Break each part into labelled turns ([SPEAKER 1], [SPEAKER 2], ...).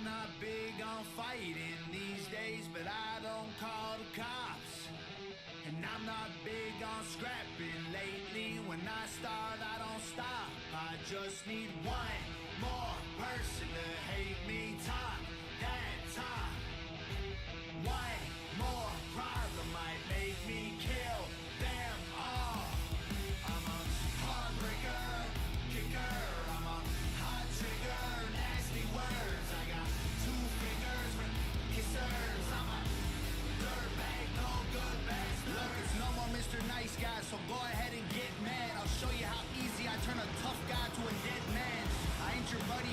[SPEAKER 1] not big on fighting these days, but I don't call the cops. And I'm not big on scrapping lately. When I start, I don't stop. I just need one more person to hate me. Talk that talk. One more problem might make me kill them all. I'm a heartbreaker, kicker. I'm a hot trigger, nasty words. I got two fingers with kissers. I'm a dirtbag, no good bastard. Look, it's no more Mr. Nice Guy, so go ahead and get mad. I'll show you how easy I turn a tough guy to a dead man. I ain't your buddy.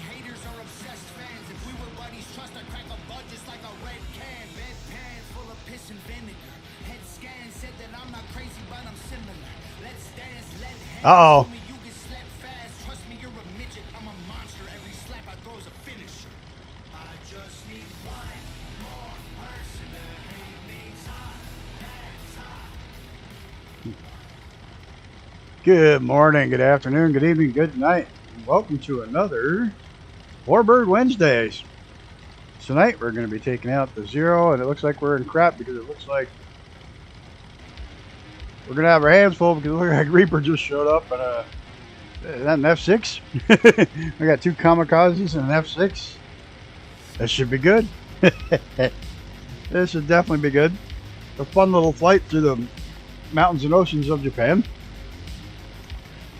[SPEAKER 1] Haters are obsessed fans. If we were buddies, trust I crack a bud just like a red can. Bedpan full of piss and vinegar. Head scan said that I'm not crazy, but I'm similar. Let's dance, let hands. Me, you get slapped fast. Trust me, you're a midget. I'm a monster. Every slap I throw is a finisher. I just need one more person to hate me. Talk that talk.
[SPEAKER 2] Good morning, good afternoon, good evening, good night. Welcome to another Warbird Wednesdays. Tonight we're going to be taking out the Zero, and it looks like we're in crap because it looks like we're going to have our hands full because it looks like Reaper just showed up and is that an F6? We got two kamikazes and an F6. That should be good. This should definitely be good. A fun little flight through the mountains and oceans of Japan.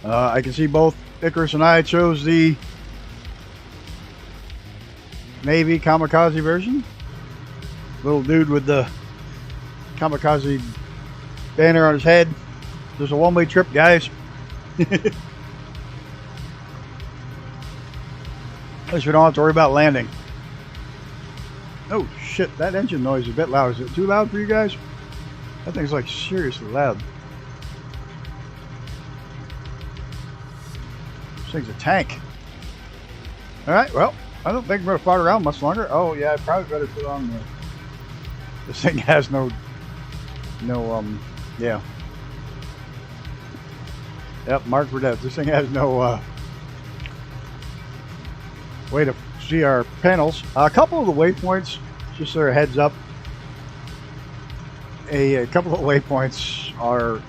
[SPEAKER 2] I can see both Icarus and I chose the Navy kamikaze version. Little dude with the kamikaze banner on his head. There's a one-way trip, guys. At least we don't have to worry about landing. Oh shit, that engine noise is a bit loud. Is it too loud for you guys? That thing's like seriously loud. This thing's a tank. Alright, well, I don't think we're going to fly around much longer. Oh, yeah, I probably better put on the... This thing has yeah. Yep, mark for death. This thing has no, way to see our panels. A couple of the waypoints, just so a heads up, a couple of waypoints are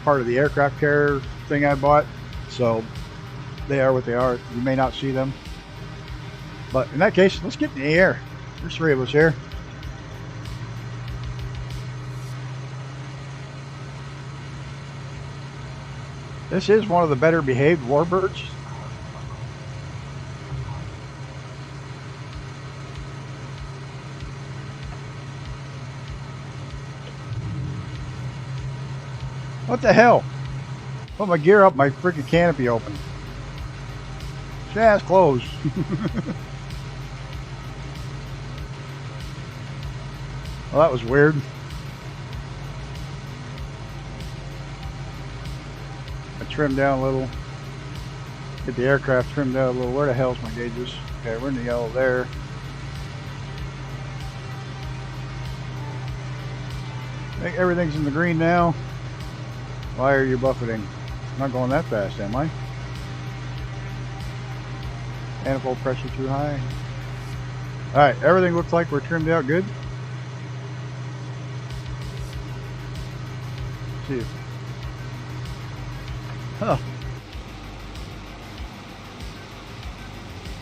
[SPEAKER 2] part of the aircraft carrier thing I bought. So they are what they are. You may not see them. But in that case, let's get in the air. There's three of us here. This is one of the better behaved Warbirds. What the hell? Put my gear up, my freaking canopy open. Shaz closed. Well, that was weird. I trimmed down a little. Get the aircraft trimmed down a little. Where the hell's my gauges? Okay, we're in the yellow there. I think everything's in the green now. Why are you buffeting? I'm not going that fast, am I? Manifold pressure too high. Alright, everything looks like we're trimmed out good. Let's see. Huh.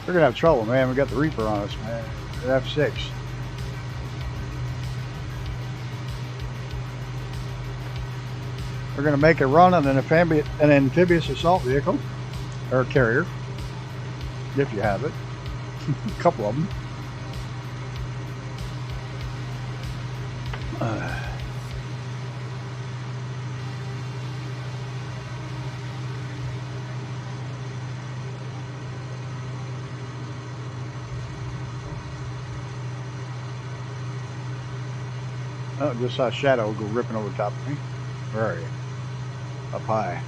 [SPEAKER 2] We're gonna have trouble, man. We got the Reaper on us, man. At F6. We're going to make a run on an amphibious assault vehicle, or carrier, if you have it. A couple of them. Oh, just saw a shadow go ripping over the top of me. Where are you? Up high.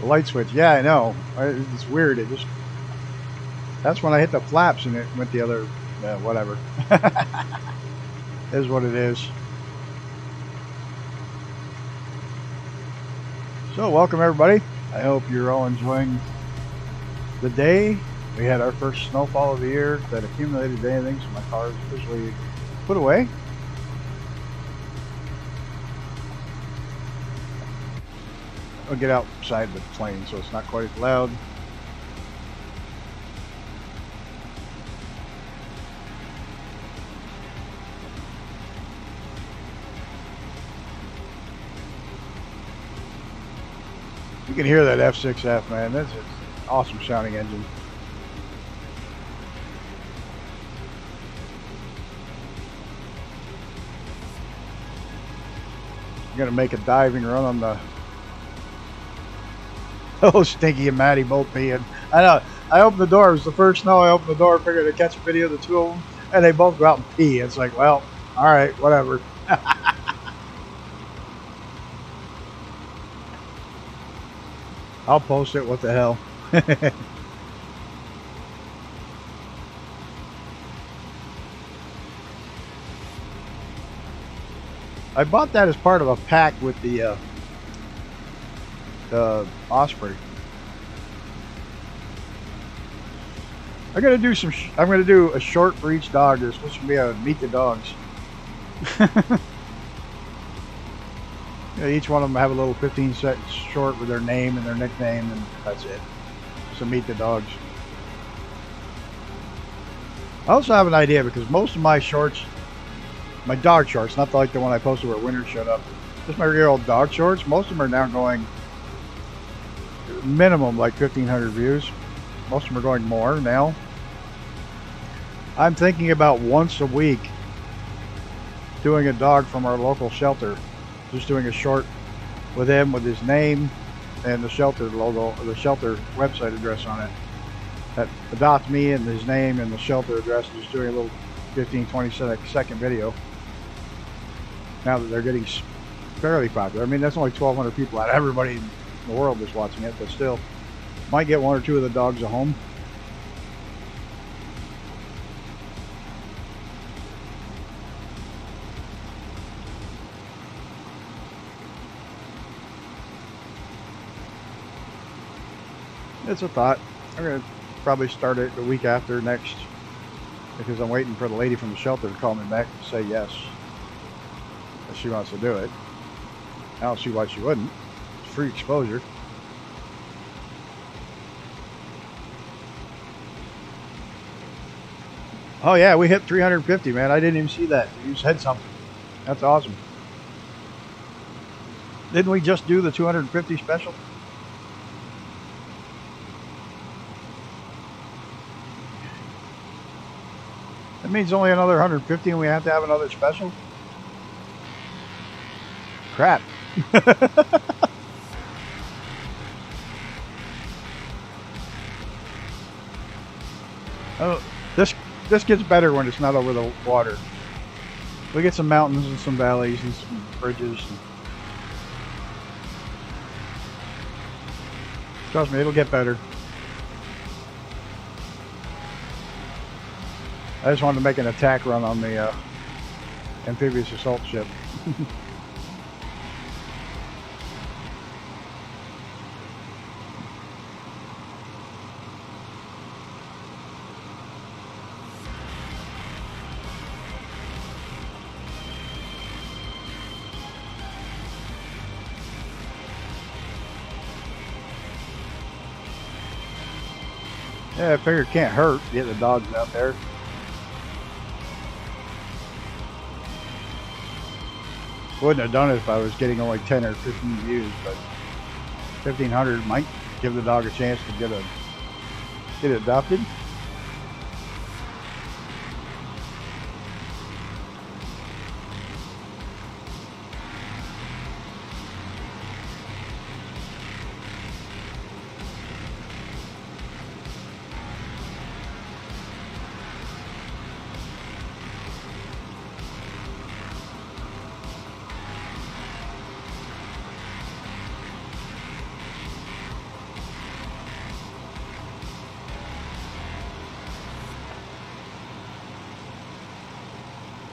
[SPEAKER 2] The light switch, yeah, I know. It's weird. It just, that's when I hit the flaps and it went the other, whatever. Is what it is. So welcome everybody. I hope you're all enjoying the day. We had our first snowfall of the year that accumulated anything, so my car is officially put away. I'll get outside the plane so it's not quite as loud. You can hear that F6F, man. That's an awesome sounding engine. I'm gonna make a diving run on the Stinky and Maddie both peeing. I know. I opened the door. It was the first snow. I opened the door, figured to catch a video of the two of them, and they both go out and pee. It's like, well, all right, whatever. I'll post it. What the hell? I bought that as part of a pack with the Osprey. I'm gonna do some. I'm gonna do a short for each dog. There's supposed to be a meet the dogs. Each one of them have a little 15-second short with their name and their nickname, and that's it. So meet the dogs. I also have an idea because most of my shorts, my dog shorts, not like the one I posted where winter showed up, just my real old dog shorts, most of them are now going minimum like 1,500 views. Most of them are going more now. I'm thinking about once a week doing a dog from our local shelter. Just doing a short with him with his name and the shelter logo, the shelter website address on it. That Adopt Me and his name and the shelter address. Just doing a little 15-20 second video. Now that they're getting fairly popular. I mean, that's only 1,200 people out of everybody in the world that's watching it, but still. Might get one or two of the dogs at home. It's a thought. I'm going to probably start it the week after next because I'm waiting for the lady from the shelter to call me back and say yes. If she wants to do it. I don't see why she wouldn't. It's free exposure. Oh yeah, we hit 350, man. I didn't even see that. You said something. That's awesome. Didn't we just do the 250 special? That means only another 150 and we have to have another special? Crap. Oh, this gets better when it's not over the water. We get some mountains and some valleys and some bridges. Trust me, it'll get better. I just wanted to make an attack run on the amphibious assault ship. Yeah, I figure it can't hurt to get the dogs out there. Wouldn't have done it if I was getting only 10 or 15 views, but 1,500 might give the dog a chance to get it adopted.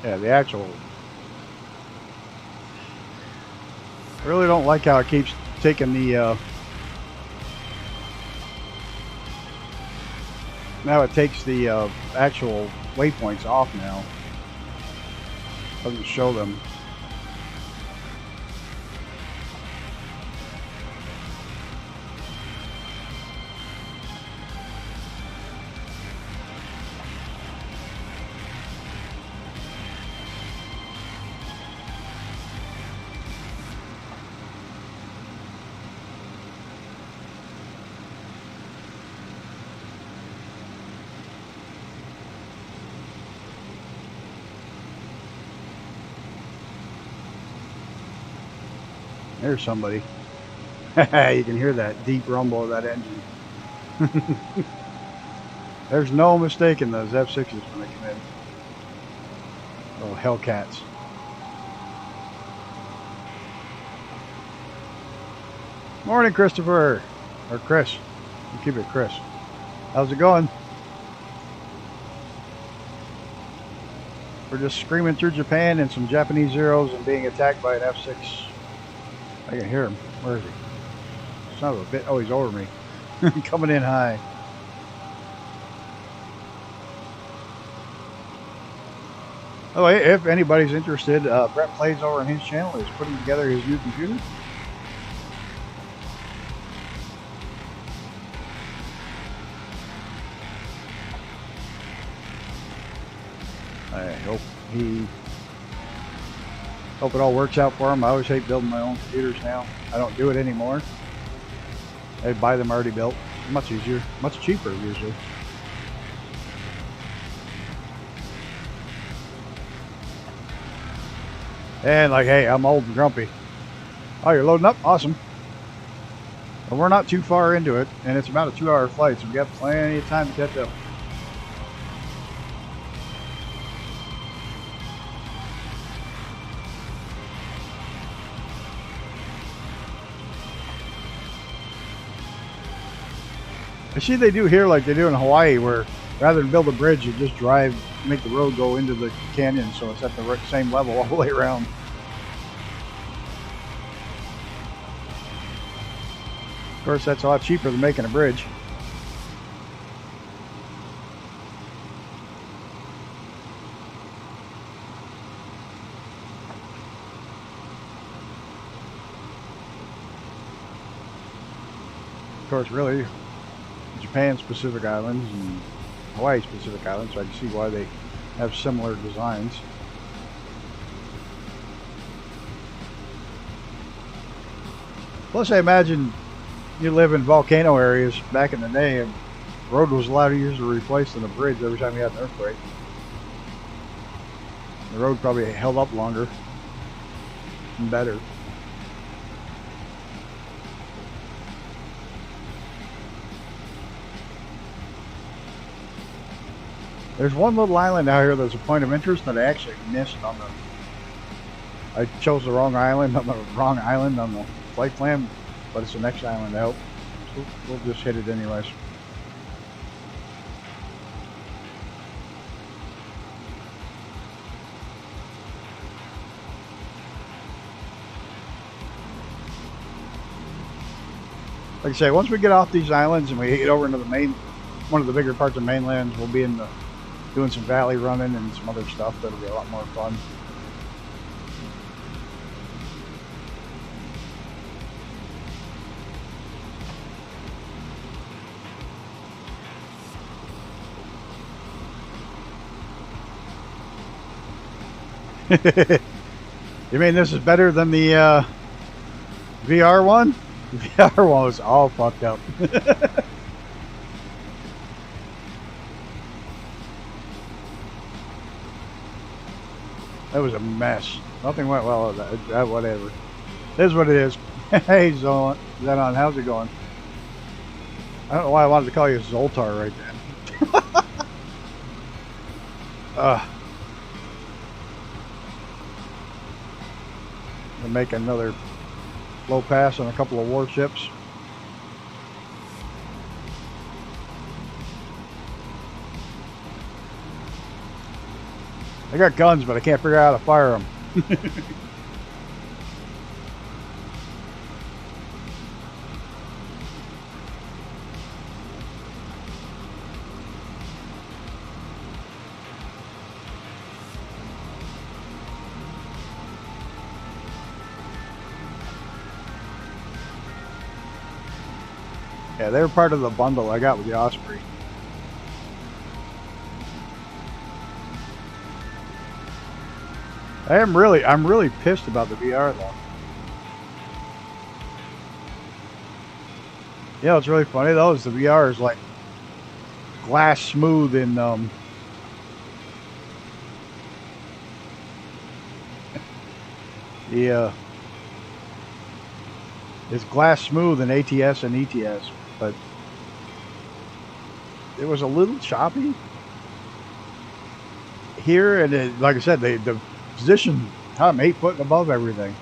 [SPEAKER 2] Yeah, the actual. I really don't like how it keeps taken the now it takes the actual waypoints off now. Doesn't show them. There's somebody. You can hear that deep rumble of that engine. There's no mistaking those F6s when they come in. Little Hellcats. Morning, Christopher. Or Chris. You keep it Chris. How's it going? We're just screaming through Japan in some Japanese Zeros and being attacked by an F6. I can hear him. Where is he? Son of a bit. Oh, he's over me. Coming in high. Oh, if anybody's interested, Brett Plays over on his channel is putting together his new computer. I hope it all works out for him. I always hate building my own computers now. I don't do it anymore. I buy them already built. Much easier, much cheaper usually. And like, hey, I'm old and grumpy. Oh, you're loading up? Awesome. Well, we're not too far into it, and it's about a 2-hour flight, so we got plenty of time to catch up. I see they do here like they do in Hawaii, where rather than build a bridge, you just drive, make the road go into the canyon, so it's at the same level all the way around. Of course, that's a lot cheaper than making a bridge. Of course, really, Japan's Pacific Islands and Hawaii's Pacific Islands, so I can see why they have similar designs. Plus, I imagine you live in volcano areas back in the day, and the road was a lot easier to replace than a bridge every time you had an earthquake. The road probably held up longer and better. There's one little island out here that's a point of interest that I actually missed on the... I chose the wrong island on the flight plan, but it's the next island out. So we'll just hit it anyways. Like I say, once we get off these islands and we get over into the one of the bigger parts of mainland, we'll be in doing some valley running and some other stuff that'll be a lot more fun. You mean this is better than the VR one? The VR one was all fucked up. That was a mess. Nothing went well with that. Whatever. It is what it is. Hey, Zenon, how's it going? I don't know why I wanted to call you Zoltar right then. We'll make another low pass on a couple of warships. I got guns, but I can't figure out how to fire them. Yeah, they were part of the bundle I got with the Osprey. I'm really pissed about the VR though. Yeah, it's really funny though. Is the VR is like glass smooth in it's glass smooth in ATS and ETS, but it was a little choppy here, and it, like I said, the position, I'm 8 foot above everything.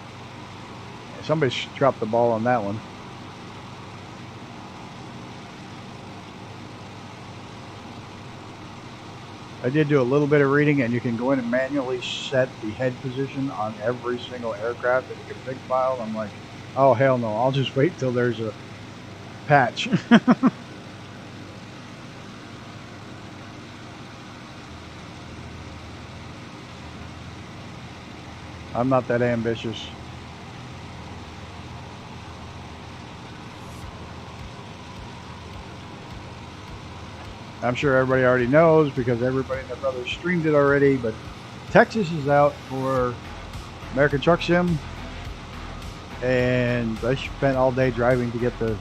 [SPEAKER 2] Somebody dropped the ball on that one. I did do a little bit of reading, and you can go in and manually set the head position on every single aircraft in the config file. I'm like, oh hell no, I'll just wait till there's a patch. I'm not that ambitious. I'm sure everybody already knows because everybody and their brother streamed it already, but Texas is out for American Truck Sim, and I spent all day driving to get the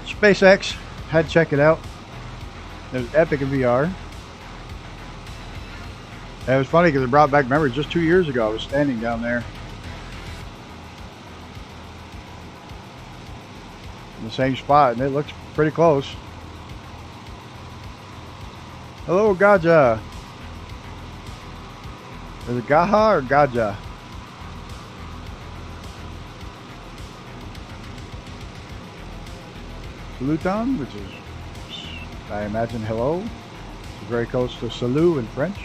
[SPEAKER 2] SpaceX. Had to check it out. It was epic in VR. And it was funny because it brought back memories. Just 2 years ago, I was standing down there in the same spot, and it looks pretty close. Hello, Gaja. Is it Gaha or Gaja? Saluton, which is, I imagine, hello. It's very close to salut in French.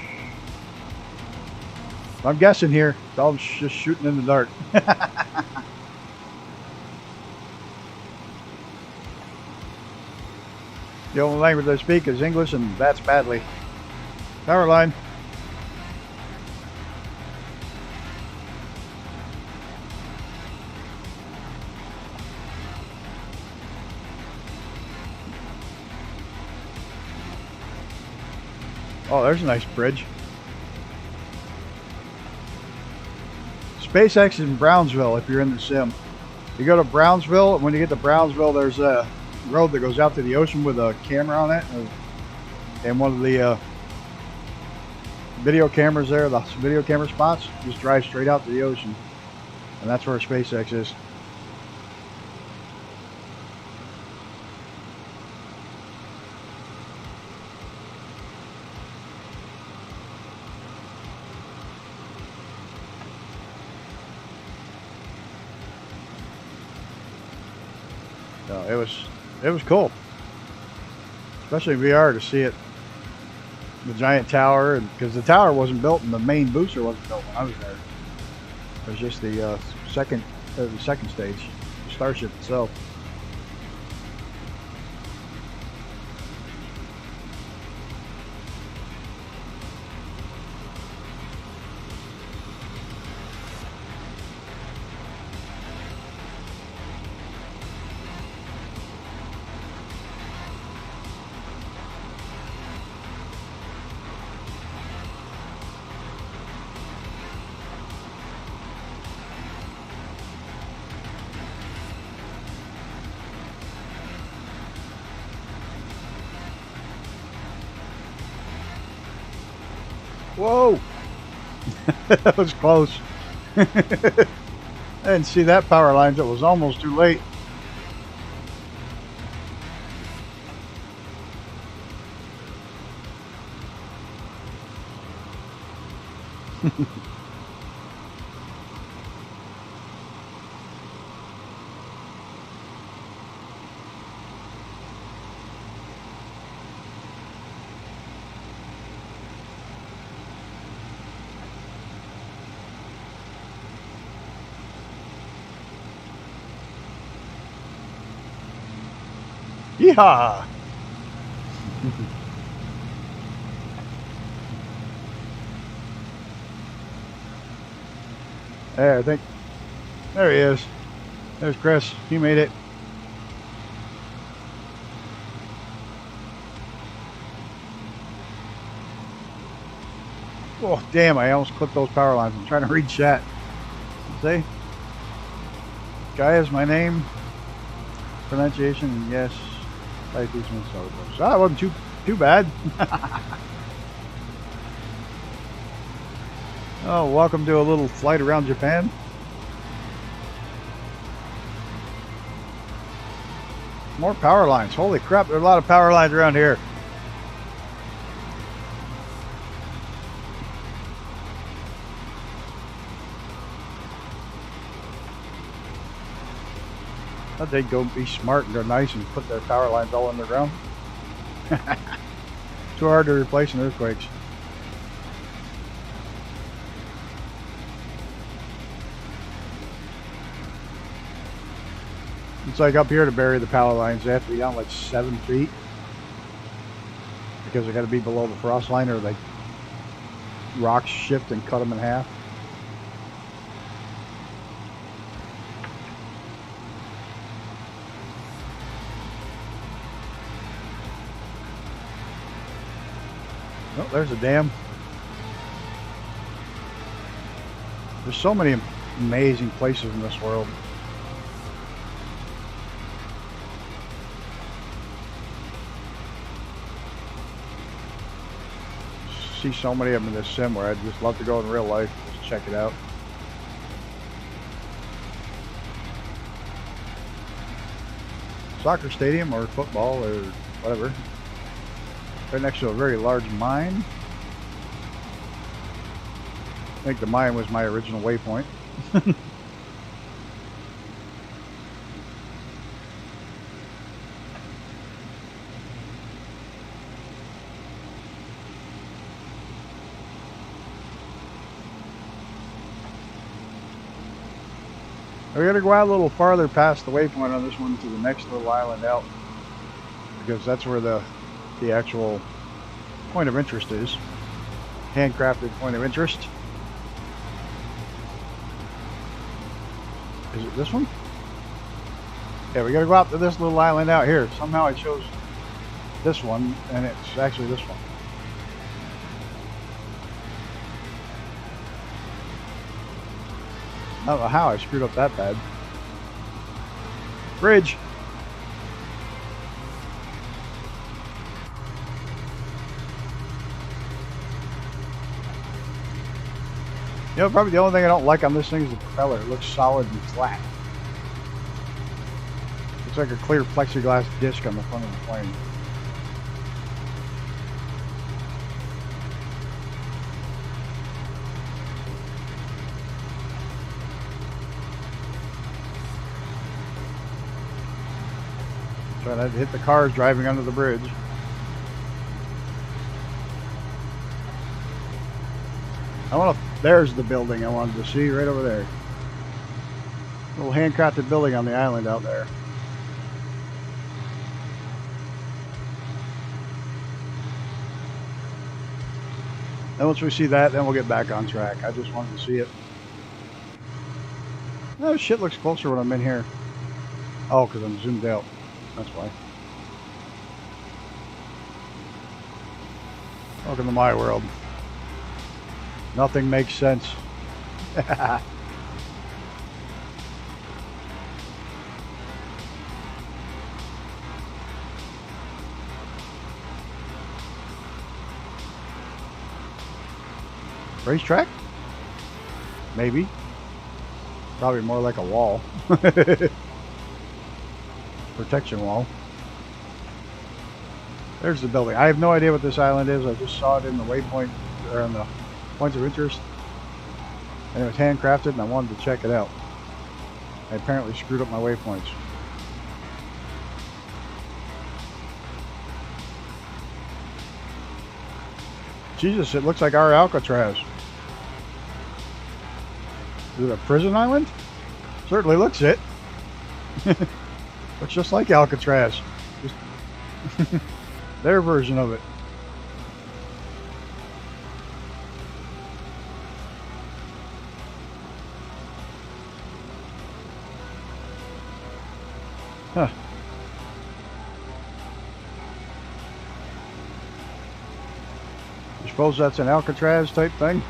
[SPEAKER 2] I'm guessing here. It's all just shooting in the dark. The only language I speak is English, and that's badly. Power line. Oh, there's a nice bridge. SpaceX is in Brownsville if you're in the sim. You go to Brownsville, and when you get to Brownsville, there's a road that goes out to the ocean with a camera on it, and one of the video cameras there, the video camera spots, just drive straight out to the ocean, and that's where SpaceX is. No, it was cool, especially in VR to see it, the giant tower, and because the tower wasn't built and the main booster wasn't built when I was there. It was just the second stage, the Starship itself. Whoa! That was close. I didn't see that power line. It was almost too late. Yeehaw! There, I think. There he is. There's Chris. He made it. Oh, damn, I almost clipped those power lines. I'm trying to read chat. See? Guy is my name. Pronunciation, yes. I teach me so. That wasn't too bad. Oh, welcome to a little flight around Japan. More power lines. Holy crap, there are a lot of power lines around here. Thought they'd go be smart and go nice and put their power lines all underground. Too hard to replace in earthquakes. It's like up here to bury the power lines, they have to be down like 7 feet because they got to be below the frost line, or like rocks shift and cut them in half. Oh, there's a dam. There's so many amazing places in this world. See so many of them in this sim where I'd just love to go in real life, just check it out. Soccer stadium or football or whatever. Right next to a very large mine. I think the mine was my original waypoint. We gotta go out a little farther past the waypoint on this one to the next little island out, because that's where the actual point of interest is. Handcrafted point of interest. Is it this one? Yeah, we gotta go out to this little island out here. Somehow I chose this one, and it's actually this one. I don't know how I screwed up that bad. Bridge! You know, probably the only thing I don't like on this thing is the propeller. It looks solid and flat. Looks like a clear plexiglass disc on the front of the plane. Trying to hit the cars driving under the bridge. There's the building I wanted to see right over there. Little handcrafted building on the island out there. And once we see that, then we'll get back on track. I just wanted to see it. Oh, shit looks closer when I'm in here. Oh, because I'm zoomed out. That's why. Welcome to my world. Nothing makes sense. Racetrack? Maybe. Probably more like a wall. Protection wall. There's the building. I have no idea what this island is. I just saw it in the waypoint, or in the points of interest, and it was handcrafted, and I wanted to check it out. I apparently screwed up my waypoints. Jesus, it looks like our Alcatraz. Is it a prison island? Certainly looks it. Looks just like Alcatraz. Just their version of it. Huh. I suppose that's an Alcatraz type thing.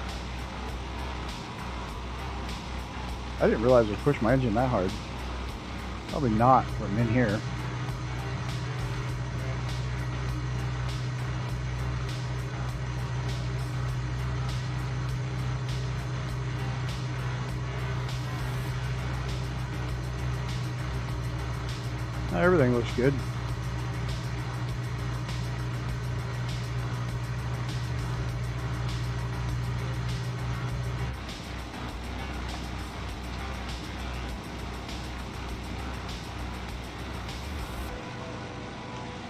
[SPEAKER 2] I didn't realize I pushed my engine that hard. Probably not from in here. Everything looks good.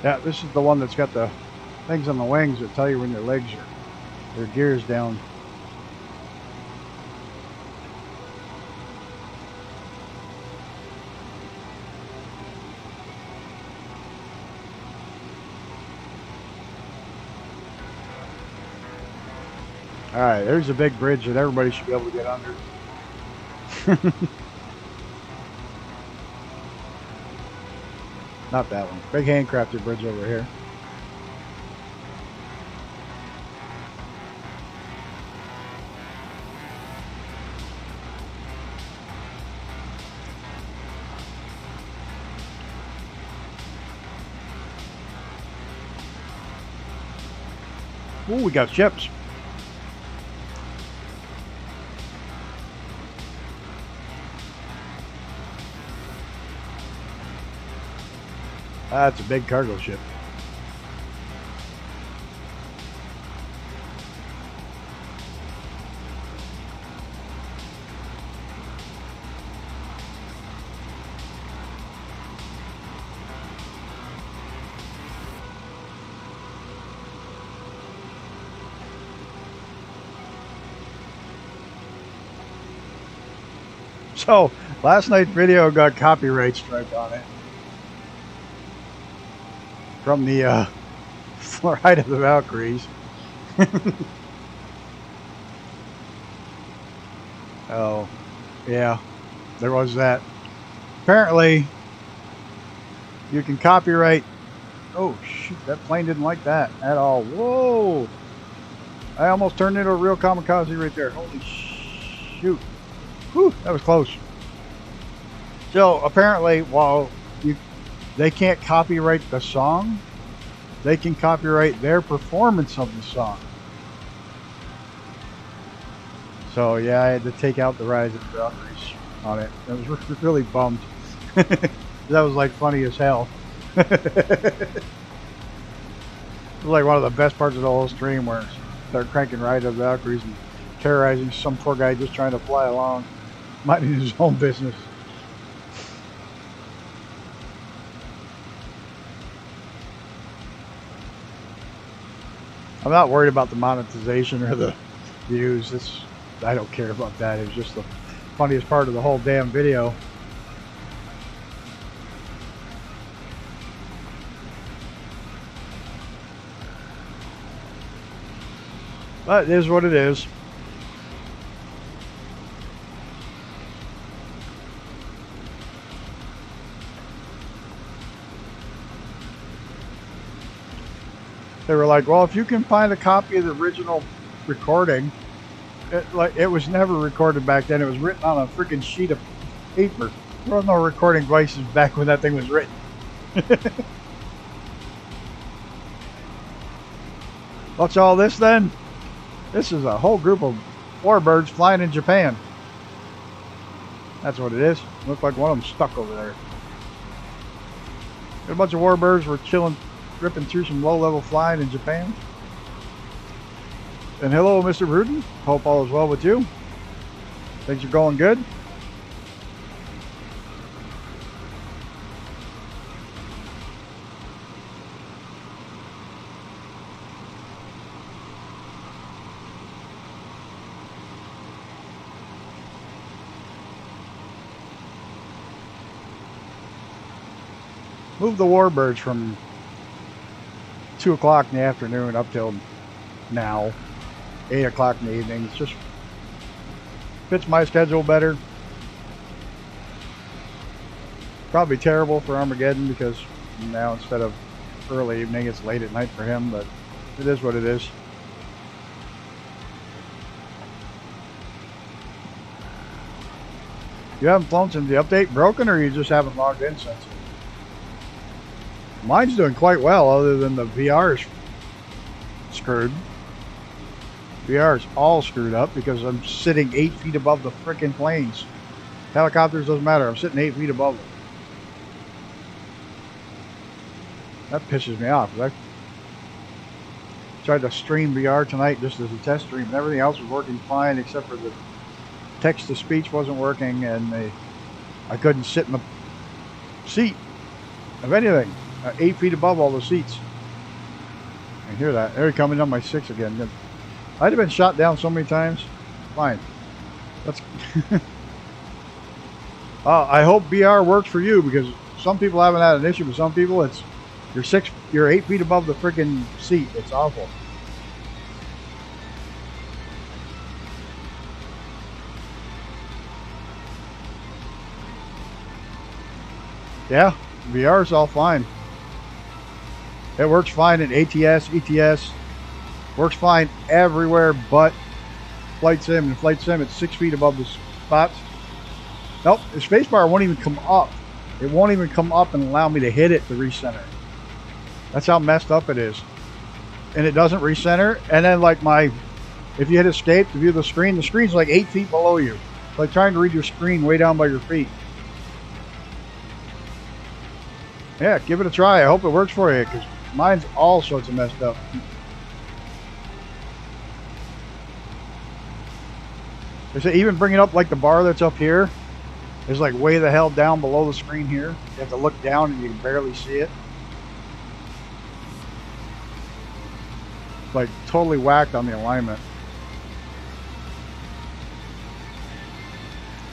[SPEAKER 2] Yeah, this is the one that's got the things on the wings that tell you when your legs are, their gear's down. All right, there's a big bridge that everybody should be able to get under. Not that one. Big handcrafted bridge over here. Ooh, we got ships. That's a big cargo ship. So, last night's video got copyright strike on it. From the Flight of the Valkyries. Oh, yeah, there was that. Apparently, you can copyright. Oh, shoot, that plane didn't like that at all. Whoa! I almost turned into a real kamikaze right there. Holy shoot. Whew, that was close. So, apparently, while they can't copyright the song, they can copyright their performance of the song. So yeah, I had to take out the Rise of the Valkyries on it. I was really bummed. That was like funny as hell. It was like one of the best parts of the whole stream, where they're cranking Rise of the Valkyries and terrorizing some poor guy just trying to fly along, minding his own business. I'm not worried about the monetization or the views. I don't care about that. It's just the funniest part of the whole damn video. But it is what it is. They were like, well, if you can find a copy of the original recording, it was never recorded back then. It was written on a freaking sheet of paper. There were no recording devices back when that thing was written. What's all this then? This is a whole group of warbirds flying in Japan. That's what it is. Looked like one of them stuck over there. A bunch of warbirds were chilling, ripping through some low-level flying in Japan. And hello, Mr. Bruton. Hope all is well with you. Things are going good. Move the warbirds from 2 o'clock in the afternoon up till now, 8 o'clock in the evening. It's just fits my schedule better. Probably terrible for Armageddon, because now instead of early evening, it's late at night for him, but it is what it is. You haven't flown since the update broken, or you just haven't logged in since? Mine's doing quite well, other than the VR's screwed. VR's all screwed up because I'm sitting 8 feet above the frickin' planes. Helicopters doesn't matter. I'm sitting 8 feet above them. That pisses me off. I tried to stream VR tonight just as a test stream, and everything else was working fine except for the text-to-speech wasn't working, and I couldn't sit in the seat of anything. 8 feet above all the seats. I hear that. They're coming on my 6 again. I'd have been shot down so many times. Fine. Let's. I hope VR works for you, because some people haven't had an issue, but some people it's you're 8 feet above the freaking seat. It's awful. Yeah, VR's all fine. It works fine in ATS, ETS. Works fine everywhere but Flight Sim. In Flight Sim, it's 6 feet above the spots. Nope, the spacebar won't even come up. It won't even come up and allow me to hit it to recenter. That's how messed up it is. And it doesn't recenter. And then like if you hit escape to view the screen's like 8 feet below you. It's like trying to read your screen way down by your feet. Yeah, give it a try. I hope it works for you, because mine's all sorts of messed up. They say even bringing up like the bar that's up here is like way the hell down below the screen here. You have to look down and you can barely see it. It's like totally whacked on the alignment.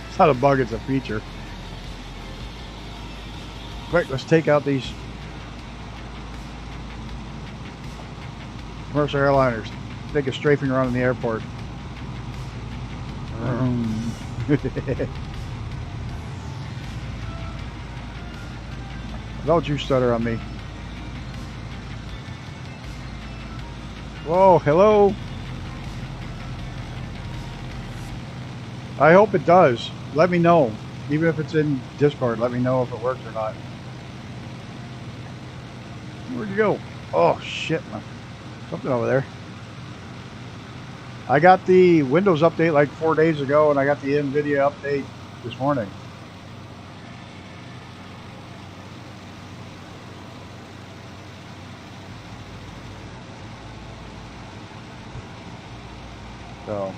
[SPEAKER 2] It's not a bug, it's a feature. Quick, let's take out these commercial airliners. Take a strafing around in the airport. Don't you stutter on me. Whoa, hello. I hope it does. Let me know. Even if it's in Discord, let me know if it works or not. Where'd you go? Oh, shit. Something over there. I got the Windows update like 4 days ago, and I got the NVIDIA update this morning. So,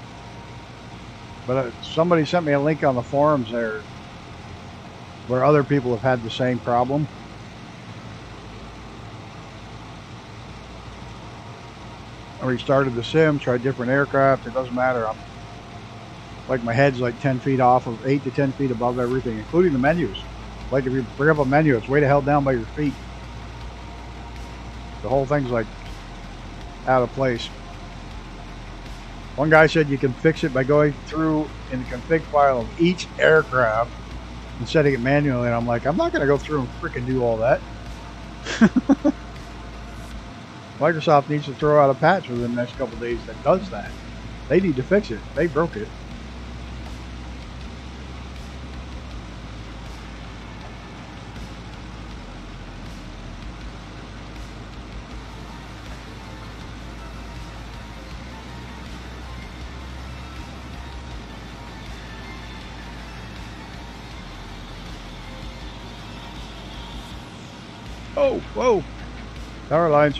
[SPEAKER 2] but somebody sent me a link on the forums there where other people have had the same problem. I restarted the sim, tried different aircraft. It doesn't matter. I'm like, my head's like 10 feet off of 8 to 10 feet above everything, including the menus. Like if you bring up a menu, it's way the hell down by your feet. The whole thing's like out of place. One guy said you can fix it by going through in the config file of each aircraft and setting it manually. And I'm like, I'm not going to go through and freaking do all that. Microsoft needs to throw out a patch within the next couple of days that does that. They need to fix it. They broke it. Oh, whoa. Power lines.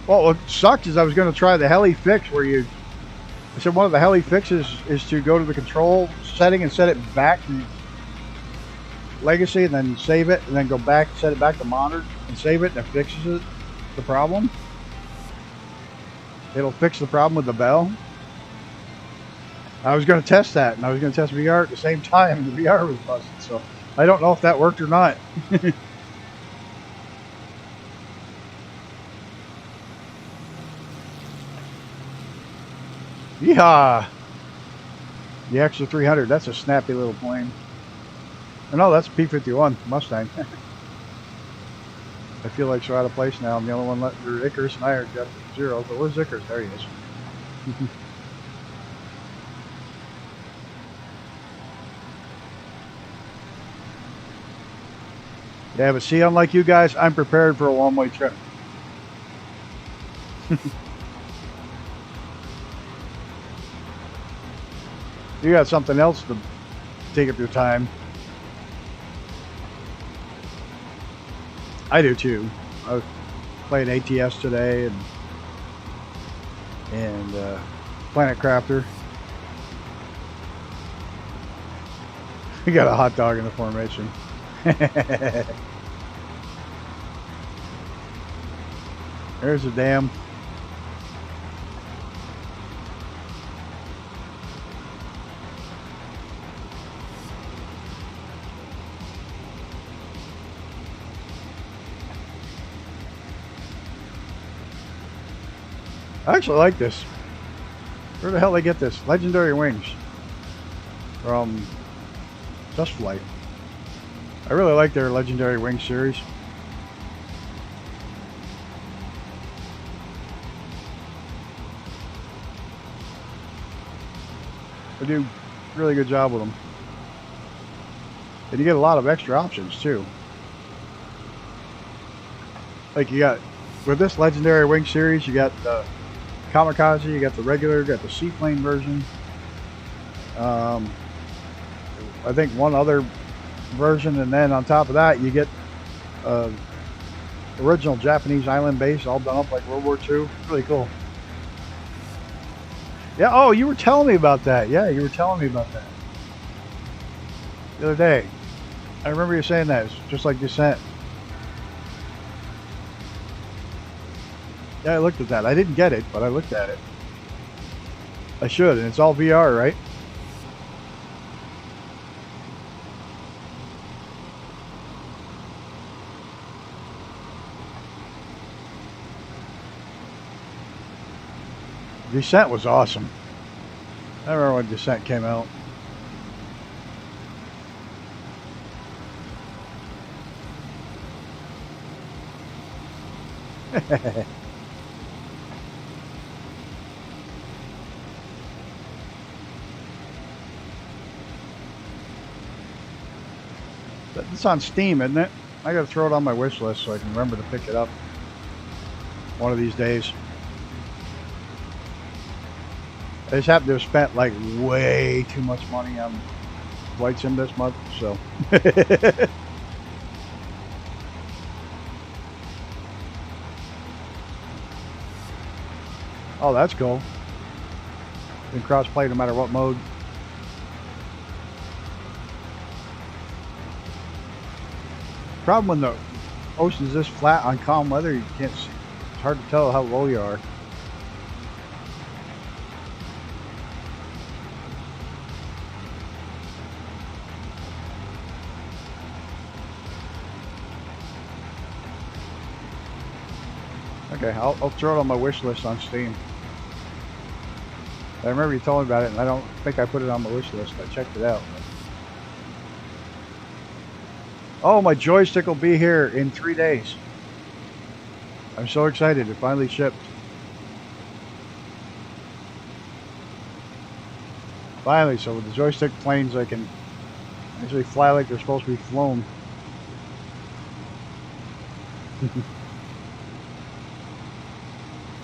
[SPEAKER 2] Well, what sucked is I was going to try the heli fix where I said one of the heli fixes is to go to the control setting and set it back to legacy and then save it and then go back, set it back to monitor and save it, and it fixes the problem. It'll fix the problem with the bell. I was going to test that, and I was going to test VR at the same time, and the VR was busted, so I don't know if that worked or not. Yeehaw! The extra 300, that's a snappy little plane. Oh, no, that's a P-51 Mustang. I feel like so out of place now. I'm the only one left. Icarus and I are just 0, but where's Icarus? There he is. Yeah, but see, unlike you guys, I'm prepared for a one-way trip. You got something else to take up your time. I do too. I was playing ATS today and Planet Crafter. We got a hot dog in the formation. There's a dam. I actually like this. Where the hell they get this? Legendary Wings from Just Flight. I really like their Legendary Wing series. They do a really good job with them. And you get a lot of extra options too. Like you got, with this Legendary Wing series, you got the Kamikaze, you got the regular, you got the seaplane version. I think one other version, and then on top of that, you get original Japanese island base, all done up like World War II. Really cool. Yeah. Oh, you were telling me about that. Yeah, you were telling me about that the other day. I remember you saying that. It's just like Descent. Yeah, I looked at that. I didn't get it, but I looked at it. I should, and it's all VR, right? Descent was awesome. I remember when Descent came out. It's on Steam, isn't it? I gotta throw it on my wish list so I can remember to pick it up one of these days. I just happen to have spent like way too much money on Flight Sim this month, so. Oh, that's cool. You can cross-play no matter what mode. Problem when the ocean's this flat on calm weather, you can't see. It's hard to tell how low you are. Okay, I'll throw it on my wish list on Steam. I remember you told me about it, and I don't think I put it on my wish list. I checked it out. Oh, my joystick will be here in 3 days. I'm so excited. It finally shipped. Finally, so with the joystick planes, I can actually fly like they're supposed to be flown.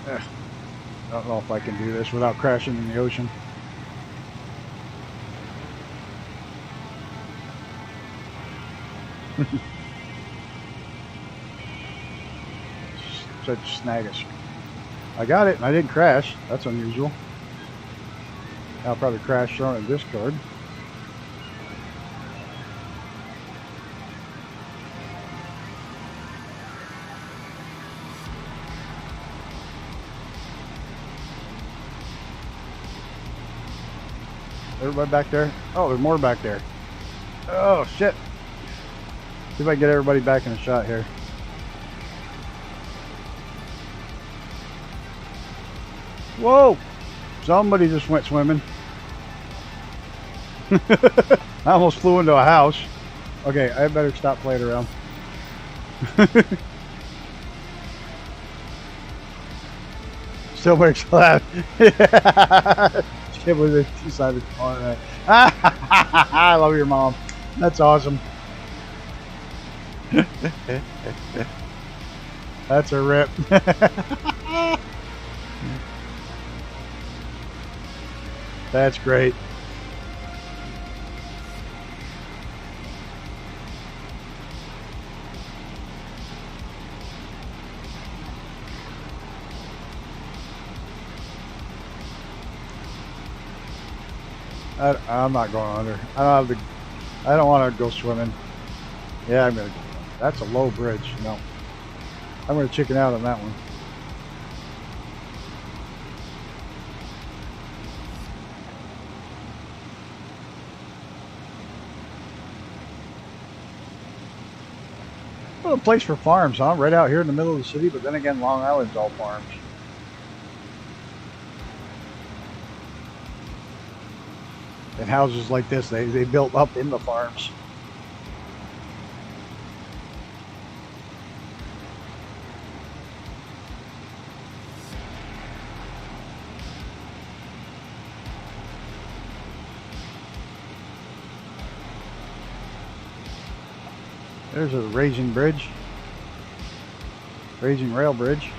[SPEAKER 2] I don't know if I can do this without crashing in the ocean. Such snaggish. I got it and I didn't crash. That's unusual. I'll probably crash throwing a discard. Everybody back there? Oh, there's more back there. Oh, shit. See if I can get everybody back in a shot here. Whoa! Somebody just went swimming. I almost flew into a house. Okay, I better stop playing around. Still makes laugh. It was a two-sided corner. Right. I love your mom. That's awesome. That's a rip. That's great. I'm not going under. I don't want to go swimming. Yeah, I'm gonna. That's a low bridge. No, I'm gonna chicken out on that one. Well, a place for farms, huh? Right out here in the middle of the city, but then again, Long Island's all farms. And houses like this, they built up in the farms. There's a Raging Bridge. Raging Rail Bridge.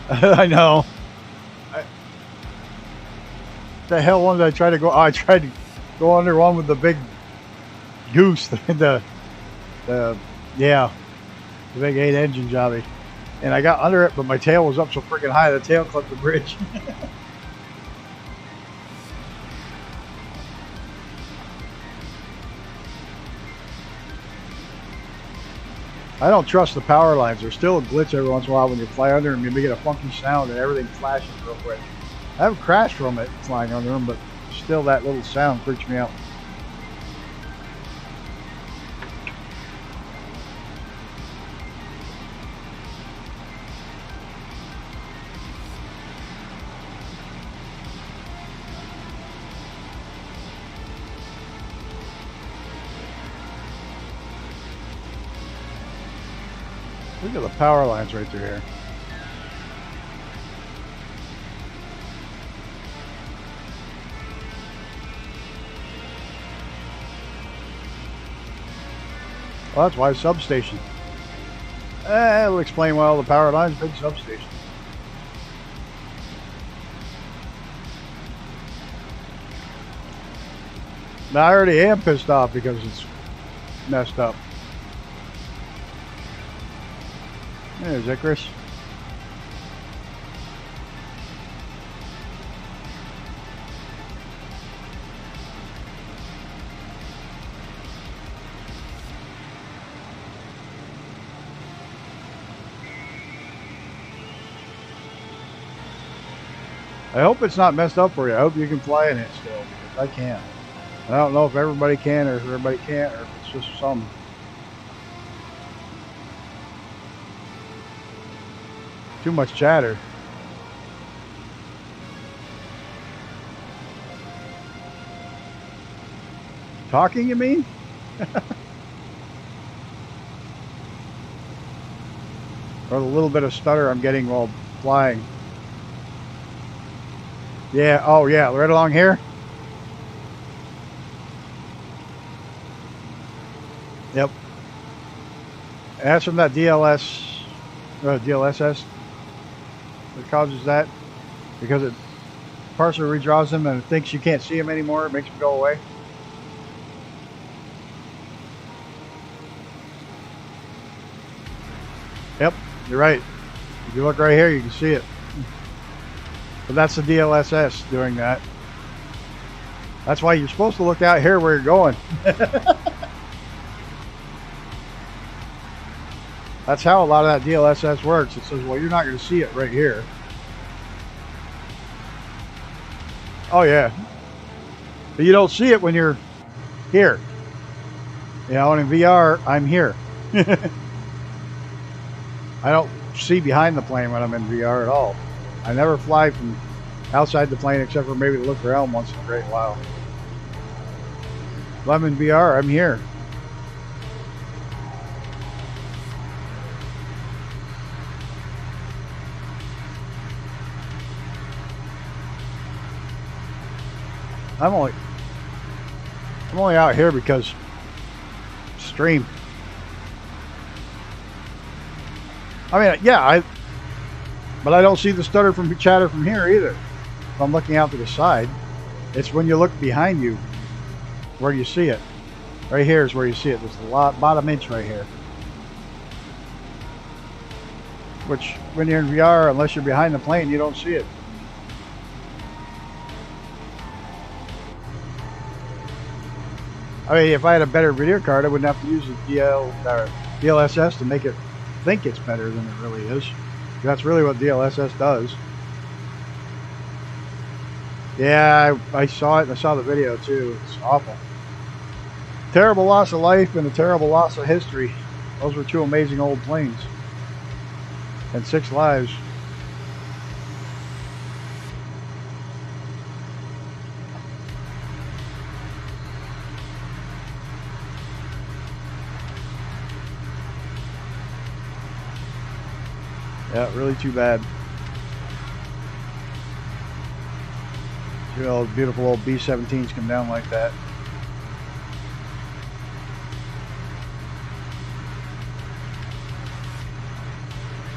[SPEAKER 2] I know. The hell one did I try to go? Oh, I tried to go under one with the big goose, the big 8-engine jobby, and I got under it, but my tail was up so freaking high the tail clipped the bridge. I don't trust the power lines. There's still a glitch every once in a while when you fly under them. You may get a funky sound and everything flashes real quick. I haven't crashed from it flying under them, but still that little sound freaks me out. Look at the power lines right through here. Well, that's why substation. It'll explain why all the power lines, big substation. Now, I already am pissed off because it's messed up. There's Icarus. I hope it's not messed up for you. I hope you can fly in it still, because I can't. I don't know if everybody can or if everybody can't, or if it's just some. Too much chatter. Talking, you mean? Or the little bit of stutter I'm getting while flying. Yeah, oh yeah, right along here? Yep. And that's from that DLSS that causes that, because it parser redraws them and it thinks you can't see them anymore. It makes them go away. Yep, you're right. If you look right here, you can see it. But that's the DLSS doing that. That's why you're supposed to look out here where you're going. That's how a lot of that DLSS works. It says, well, you're not going to see it right here. Oh, yeah. But you don't see it when you're here. You know, and in VR, I'm here. I don't see behind the plane when I'm in VR at all. I never fly from outside the plane except for maybe to look around once in a great while. If I'm in VR, I'm here. I'm only out here because stream. I mean, yeah, but I don't see the stutter from chatter from here either. If I'm looking out to the side, it's when you look behind you where you see it. Right here is where you see it. There's the bottom inch right here. Which, when you're in VR, unless you're behind the plane, you don't see it. I mean, if I had a better video card, I wouldn't have to use the DLSS to make it think it's better than it really is. That's really what DLSS does. Yeah, I saw it. I saw the video too. It's awful. Terrible loss of life and a terrible loss of history. Those were two amazing old planes. And 6 lives. Yeah, really too bad. See all those beautiful old B-17s come down like that.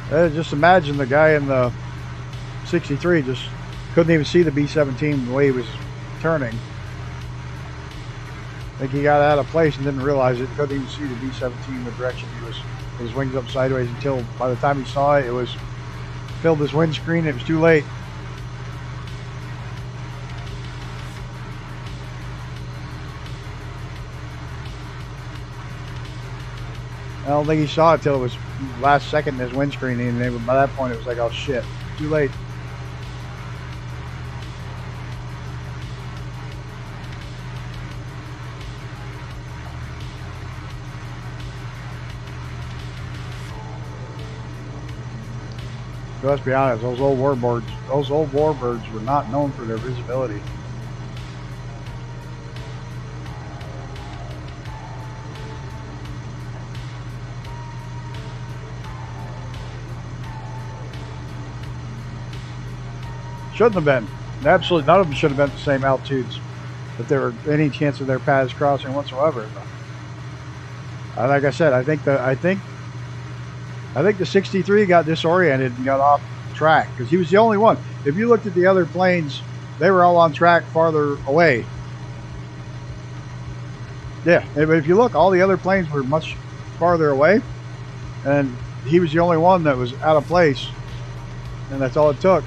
[SPEAKER 2] Just imagine the guy in the 63 just couldn't even see the B-17 the way he was turning. I think he got out of place and didn't realize it. Couldn't even see the B-17 the direction he was. His wings up sideways until by the time he saw it, it was filled his windscreen. It was too late. I don't think he saw it till it was last second in his windscreen, and by that point it was like, oh shit, too late. So let's be honest, those old Warbirds were not known for their visibility. Shouldn't have been. Absolutely none of them should have been at the same altitudes if there were any chance of their paths crossing whatsoever. Like I said, I think the 63 got disoriented and got off track because he was the only one. If you looked at the other planes, they were all on track farther away. Yeah, but if you look, all the other planes were much farther away, and he was the only one that was out of place, and that's all it took.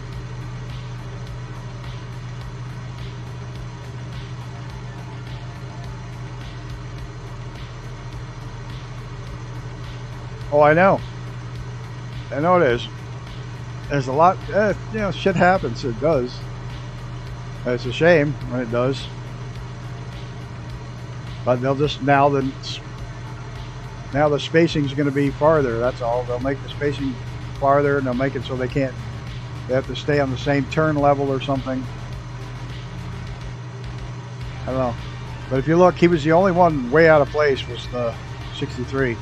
[SPEAKER 2] Oh, I know. I know it is. There's a lot, you know, shit happens. It does. It's a shame when it does. But they'll just, now the spacing's going to be farther. That's all. They'll make the spacing farther, and they'll make it so they have to stay on the same turn level or something. I don't know. But if you look, he was the only one way out of place, was the 63.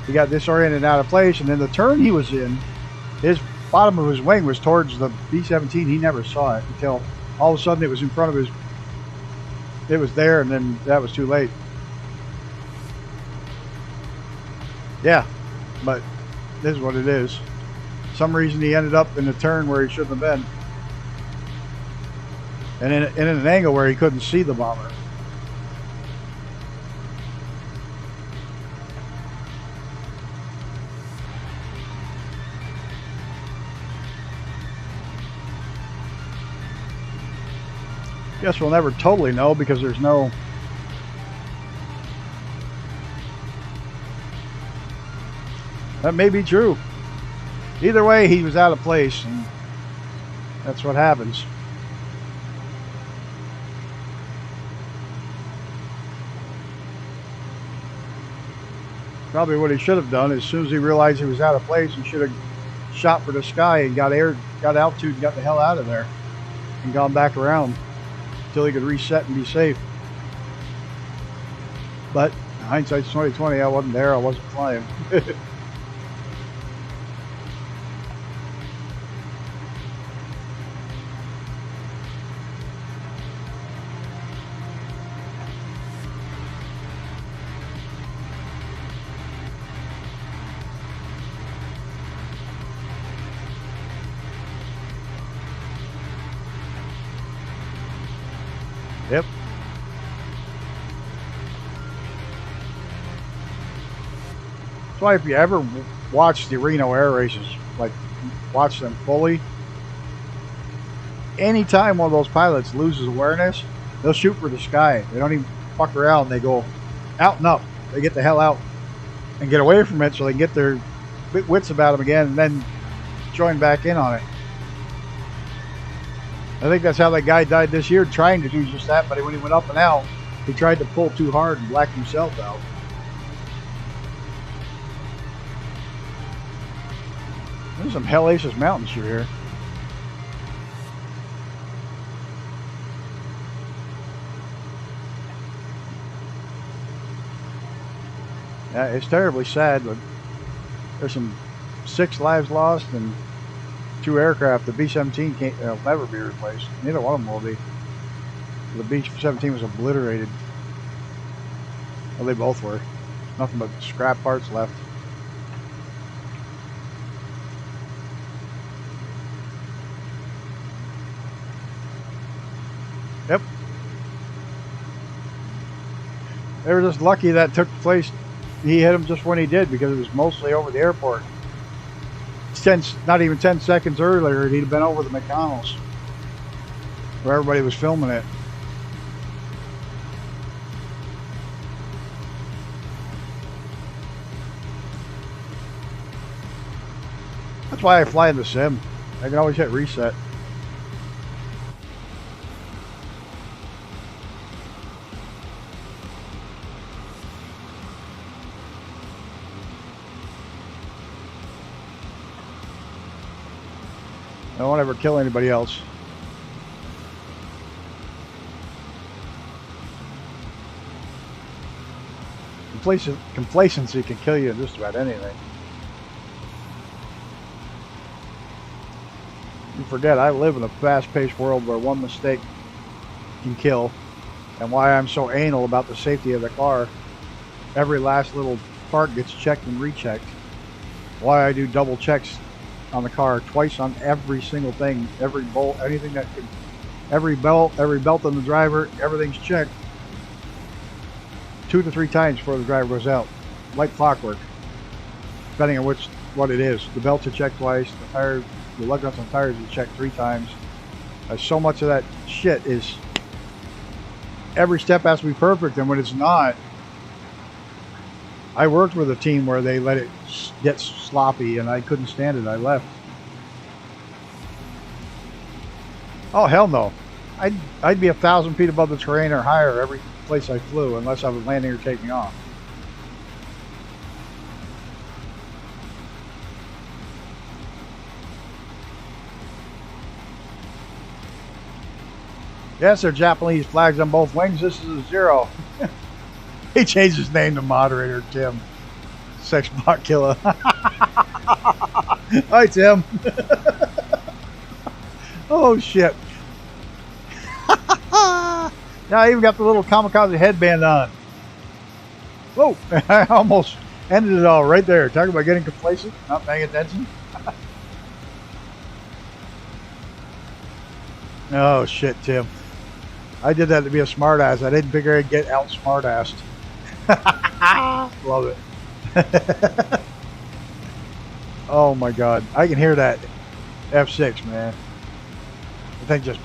[SPEAKER 2] He got disoriented and out of place, and then the turn he was in, his bottom of his wing was towards the B-17. He never saw it until all of a sudden it was in front of his, it was there, and then that was too late. Yeah, but this is what it is. For some reason he ended up in a turn where he shouldn't have been, and in an angle where he couldn't see the bomber. Guess we'll never totally know because there's no... That may be true. Either way, he was out of place, and that's what happens. Probably what he should have done, as soon as he realized he was out of place, he should have shot for the sky and got altitude and got the hell out of there and gone back around until he could reset and be safe. But hindsight's 2020. I wasn't there. I wasn't flying. Yep. That's why if you ever watch the Reno air races, like watch them fully, anytime one of those pilots loses awareness, they'll shoot for the sky. They don't even fuck around. They go out and up. They get the hell out and get away from it so they can get their wits about them again and then join back in on it. I think that's how that guy died this year, trying to do just that, but when he went up and out, he tried to pull too hard and blacked himself out. There's some hellacious mountains through here. Yeah, it's terribly sad, but there's some 6 lives lost and 2 aircraft. The B-17 will never be replaced. Neither one of them will be. The B-17 was obliterated. Well, they both were. Nothing but scrap parts left. Yep. They were just lucky that took place. He hit him just when he did because it was mostly over the airport. Not even 10 seconds earlier, he'd have been over the MacDonald's where everybody was filming it. That's why I fly in the sim. I can always hit reset. I don't ever kill anybody else. Complacency can kill you in just about anything. You forget, I live in a fast-paced world where one mistake can kill, and why I'm so anal about the safety of the car. Every last little part gets checked and rechecked. Why I do double checks on the car twice on every single thing, every bolt, anything that could, every belt on the driver, everything's checked 2 to 3 times before the driver goes out, like clockwork, depending on what it is. The belts are checked twice, the lug nuts on tires are checked 3 times. So much of that shit is, every step has to be perfect, and when it's not, I worked with a team where they let it get sloppy and I couldn't stand it. I left. Oh, hell no. I'd be 1,000 feet above the terrain or higher every place I flew unless I was landing or taking off. Yes, there are Japanese flags on both wings. This is a 0. He changed his name to Moderator Tim. Sex bot killer. Hi, Tim. Oh, shit. Now I even got the little kamikaze headband on. Whoa. I almost ended it all right there. Talking about getting complacent, not paying attention. Oh, shit, Tim. I did that to be a smartass. I didn't figure I'd get out smartassed. Love it. Oh my god. I can hear that F6, man. The thing just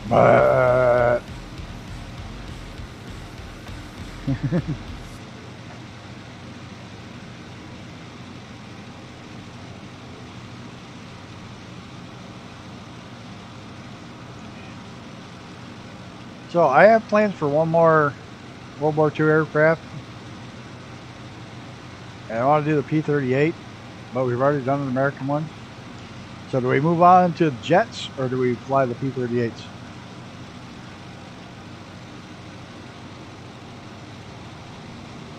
[SPEAKER 2] So I have plans for one more World War II aircraft. And I want to do the P-38, but we've already done an American one. So do we move on to jets, or do we fly the P-38s?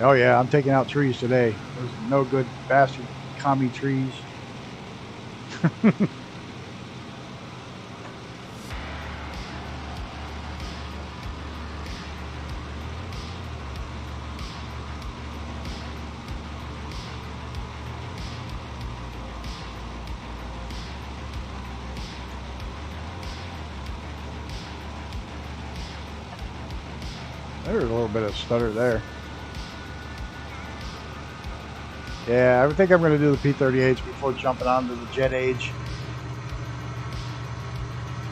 [SPEAKER 2] Oh yeah, I'm taking out trees today. There's no good bastard commie trees. There's a little bit of stutter there. Yeah, I think I'm going to do the P-38s before jumping on to the Jet Age.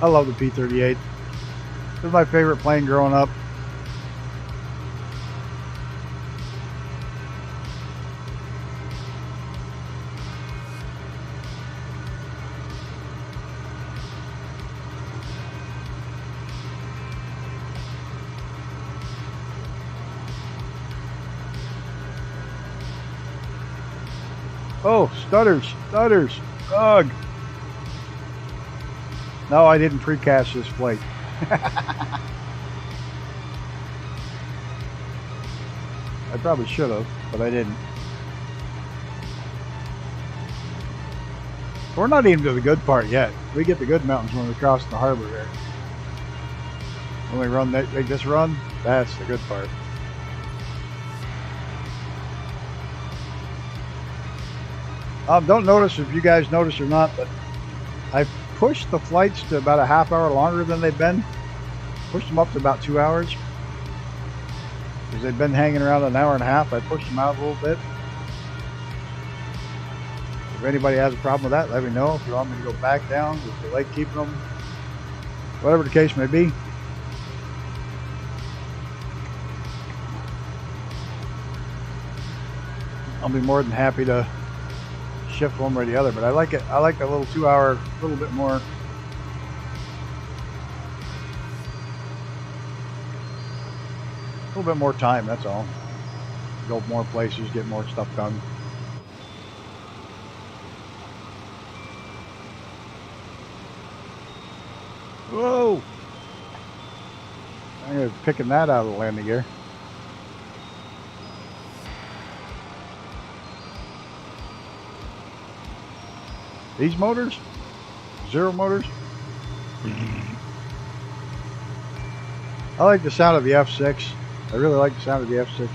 [SPEAKER 2] I love the P-38. This is my favorite plane growing up. Oh, stutters, stutters, ugh. No, I didn't precast this plate. I probably should have, but I didn't. We're not even to the good part yet. We get the good mountains when we cross the harbor here. When we run that, make this run, that's the good part. Don't notice if you guys notice or not, but I pushed the flights to about a half hour longer than they've been. Pushed them up to about 2 hours. Because they've been hanging around an hour and a half, I pushed them out a little bit. If anybody has a problem with that, let me know. If you want me to go back down, if you like keeping them, whatever the case may be. I'll be more than happy to shift one way or the other, but I like it. I like a little 2 hour, a little bit more. A little bit more time, that's all. Go more places, get more stuff done. Whoa! I'm gonna be picking that out of the landing gear. These motors? Zero motors? I like the sound of the F6. I really like the sound of the F6.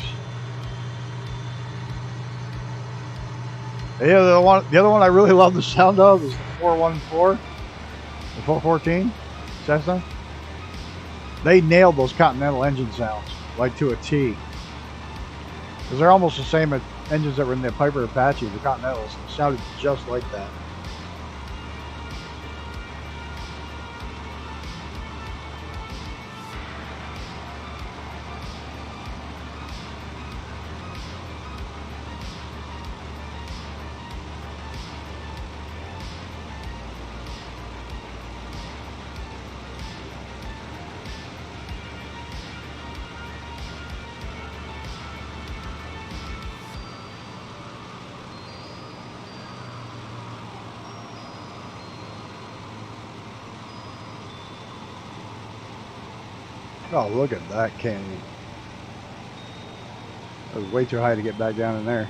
[SPEAKER 2] Yeah, the other one I really love the sound of is the 414, the 414 Cessna. They nailed those Continental engine sounds, like to a T. Because they're almost the same engines that were in the Piper Apache. The Continentals sounded just like that. Oh, look at that canyon. That was way too high to get back down in there.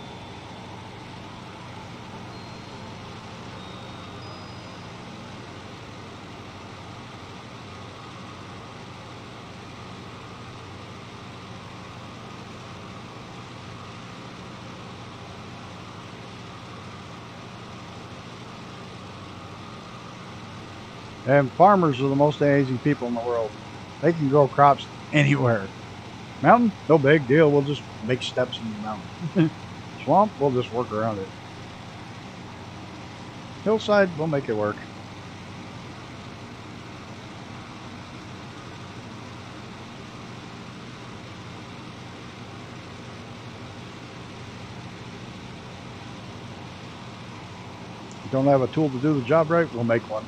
[SPEAKER 2] And farmers are the most amazing people in the world. They can grow crops anywhere. Mountain, no big deal. We'll just make steps in the mountain. Swamp, we'll just work around it. Hillside, we'll make it work. If you don't have a tool to do the job right, we'll make one.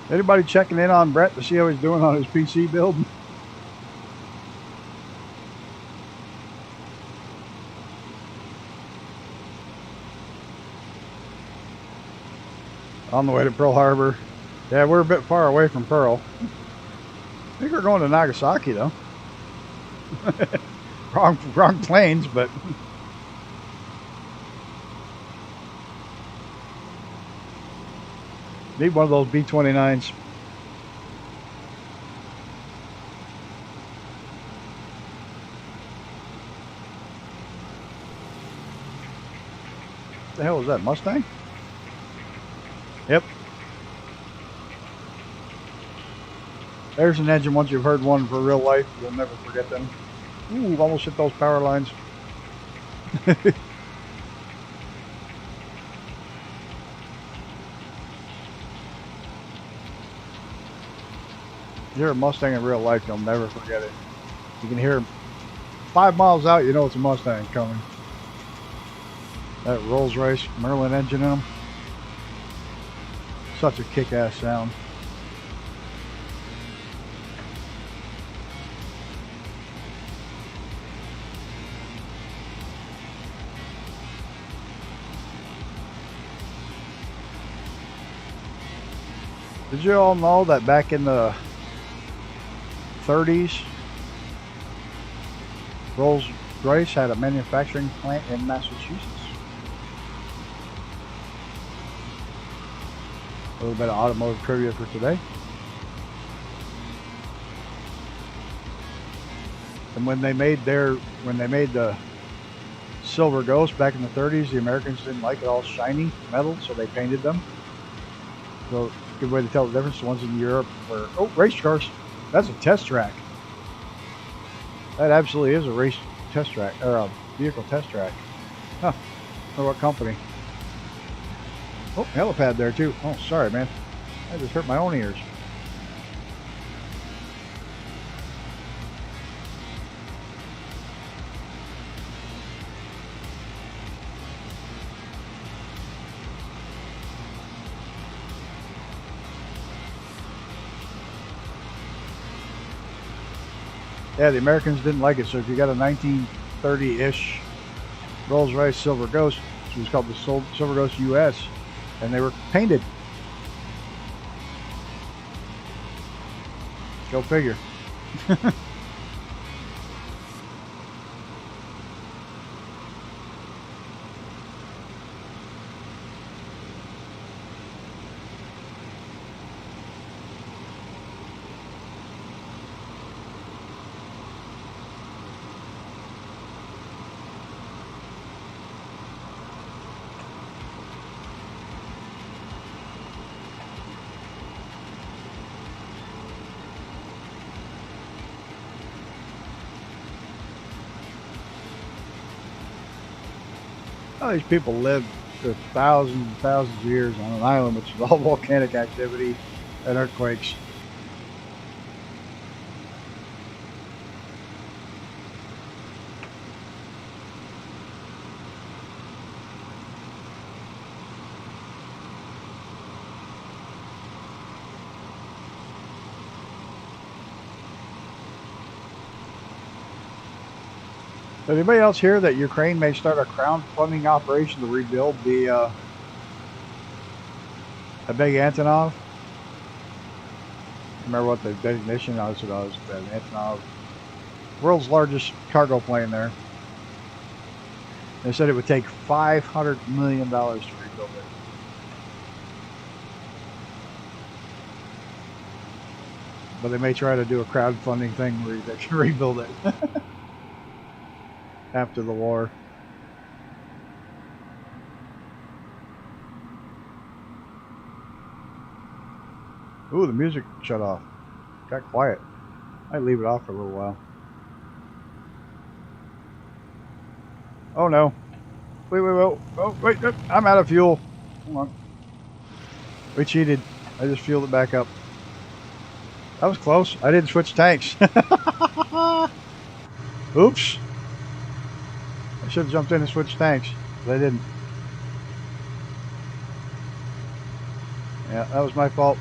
[SPEAKER 2] Anybody checking in on Brett to see how he's doing on his PC build? On the way to Pearl Harbor. Yeah, we're a bit far away from Pearl. I think we're going to Nagasaki though. wrong planes, but need one of those B-29s. The hell is that, Mustang? Yep. There's an engine. Once you've heard one for real life, you'll never forget them. Ooh, we've almost hit those power lines. You hear a Mustang in real life, you'll never forget it. You can hear 5 miles out, you know it's a Mustang coming. That Rolls-Royce Merlin engine in them. Such a kick-ass sound. Did you all know that back in the 30s, Rolls-Royce had a manufacturing plant in Massachusetts? A little bit of automotive trivia for today. And when they made the Silver Ghost back in the 30s, the Americans didn't like it all shiny metal, so they painted them. So good way to tell the difference. The ones in Europe were, oh, race cars. That's a test track. That absolutely is a race test track, or a vehicle test track. Huh. Or what company? Oh, helipad there too. Oh, sorry, man. I just hurt my own ears. Yeah, the Americans didn't like it, so if you got a 1930-ish Rolls-Royce Silver Ghost, it was called the Silver Ghost US, and they were painted. Go figure. All these people lived for thousands and thousands of years on an island which is all volcanic activity and earthquakes. Anybody else hear that Ukraine may start a crowdfunding operation to rebuild the big Antonov? Remember what the designation was? It was the Antonov, world's largest cargo plane there. They said it would take $500 million to rebuild it. But they may try to do a crowdfunding thing where they can rebuild it. After the war. Ooh, the music shut off. Got quiet. I'd leave it off for a little while. Oh no. Wait. Oh, wait. I'm out of fuel. Hold on. We cheated. I just fueled it back up. That was close. I didn't switch tanks. Oops. I should have jumped in and switched tanks, but I didn't. Yeah, that was my fault.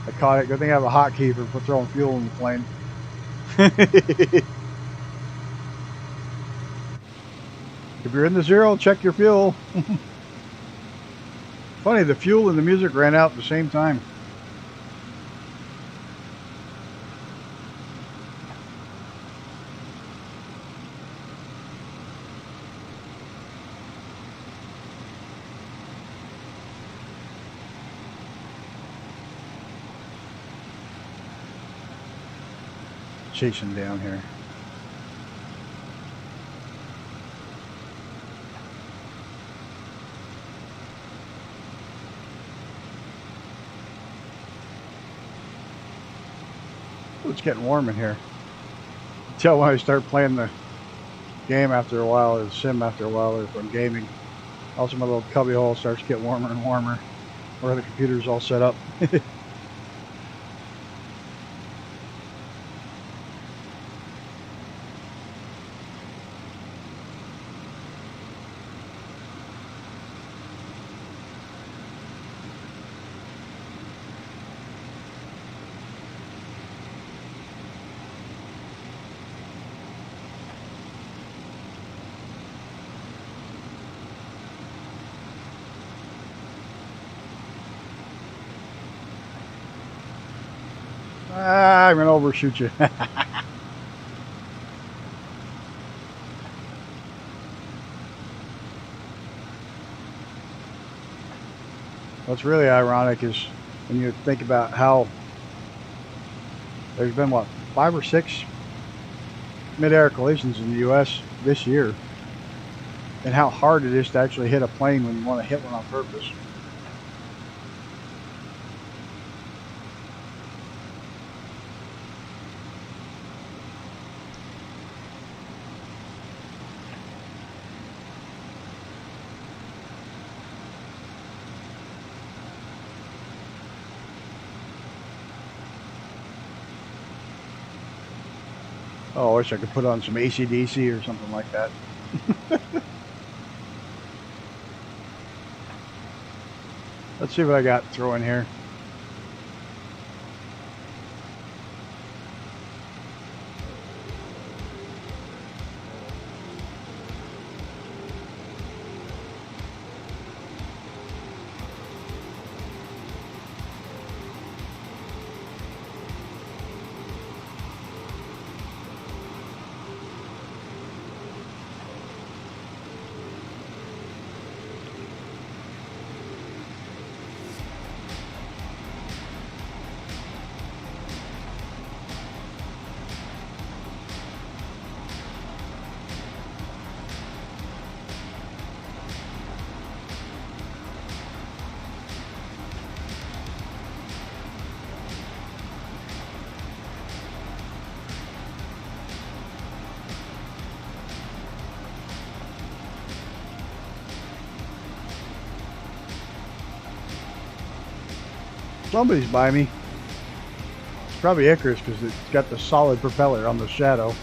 [SPEAKER 2] I caught it. Good thing I have a hotkey for throwing fuel in the plane. If you're in the zero, check your fuel. Funny, the fuel and the music ran out at the same time. Chasing down here. Ooh, it's getting warm in here. Tell when I start playing the game after a while, or the sim after a while, or if I'm gaming. Also, my little cubby hole starts to get warmer and warmer, where the computer's all set up. I'm gonna overshoot you. What's really ironic is when you think about how there's been, what, 5 or 6 mid-air collisions in the U.S. this year, and how hard it is to actually hit a plane when you want to hit one on purpose. Oh, I wish I could put on some AC/DC or something like that. Let's see what I got to throw in here. Somebody's by me. It's probably Icarus because it's got the solid propeller on the shadow.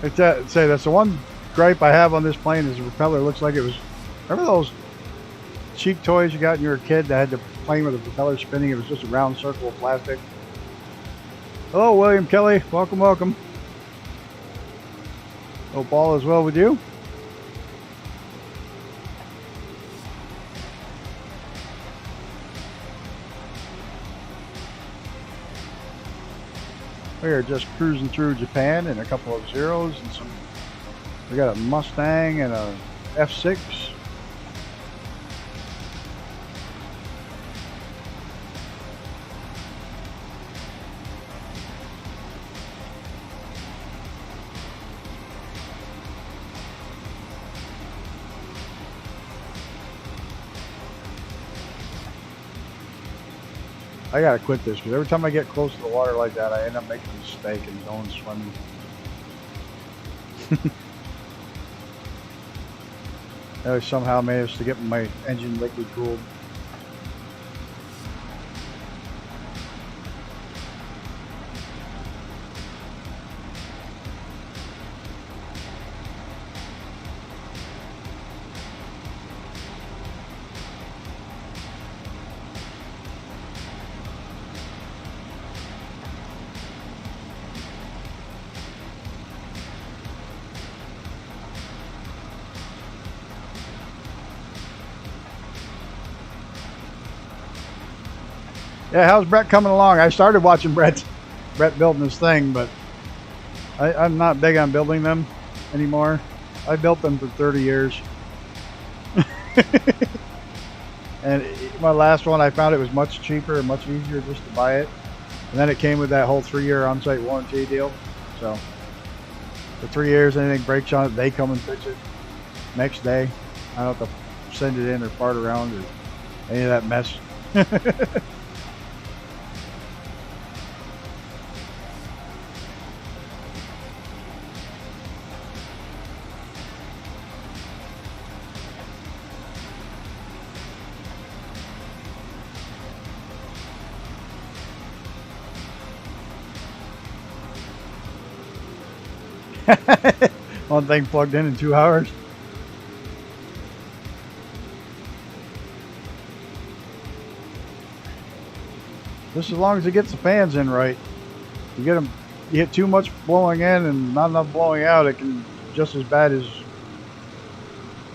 [SPEAKER 2] I'd say that's the one gripe I have on this plane is the propeller looks like it was. Remember those cheap toys you got when you were a kid that had the plane with the propeller spinning? It was just a round circle of plastic. Hello, William Kelly. Welcome, welcome. Hope all is well with you. We are just cruising through Japan in a couple of Zeros and some. We got a Mustang and a F6. I gotta quit this because every time I get close to the water like that, I end up making a mistake and going swimming. I somehow managed to get my engine liquid cooled. Yeah, how's Brett coming along? I started watching Brett building this thing, but I'm not big on building them anymore. I built them for 30 years. And my last one, I found it was much cheaper and much easier just to buy it. And then it came with that whole 3-year on-site warranty deal. So for 3 years, anything breaks on it, they come and fix it next day. I don't have to send it in or fart around or any of that mess. One thing plugged in 2 hours. Just as long as it gets the fans in right. You get too much blowing in and not enough blowing out, it can just as bad as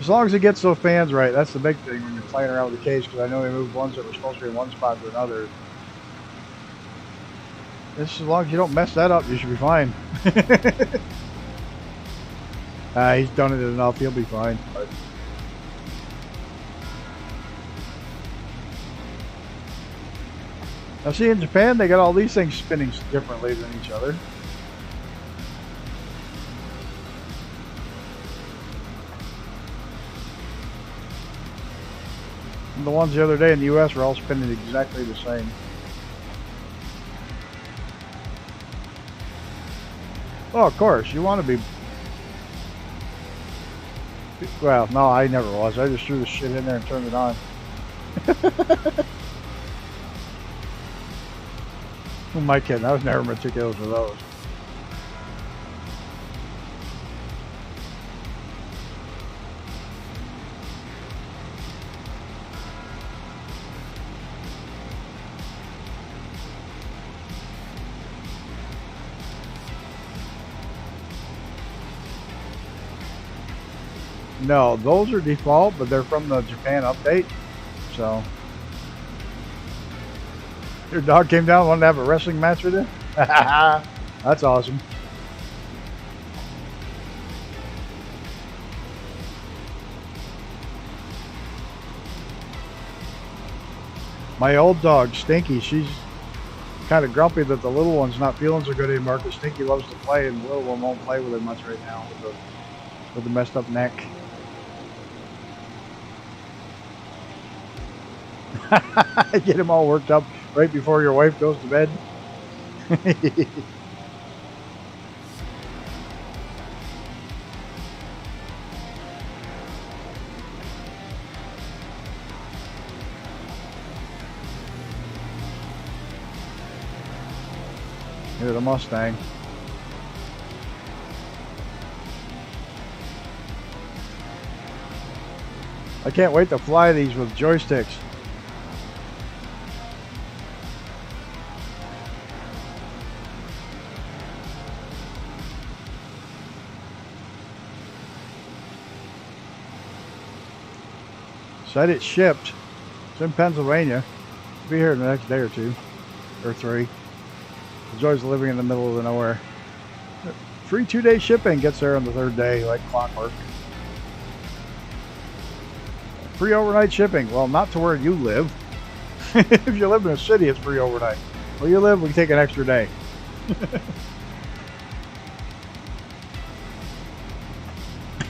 [SPEAKER 2] long as it gets those fans right. That's the big thing when you're playing around with the case, because I know they moved ones that were supposed to be in one spot to another. Just as long as you don't mess that up, you should be fine. He's done it enough, he'll be fine. But now see, in Japan, they got all these things spinning differently than each other. And the ones the other day in the US were all spinning exactly the same. Oh, of course, you want to be... Well, no, I never was. I just threw the shit in there and turned it on. Who am I kidding? I was never meticulous with those. No, those are default, but they're from the Japan update. So, your dog came down, wanted to have a wrestling match with you? That's awesome. My old dog, Stinky, she's kind of grumpy that the little one's not feeling so good anymore because Stinky loves to play and the little one won't play with her much right now with the messed up neck. Get him all worked up right before your wife goes to bed. Here's a Mustang. I can't wait to fly these with joysticks. Said it shipped. It's in Pennsylvania. It'll be here in the next day or 2 or 3. Joy's living in the middle of the nowhere. Free 2-day shipping, gets there on the 3rd day like clockwork. Free overnight shipping. Well, not to where you live. If you live in a city, it's free overnight. Where you live, we can take an extra day.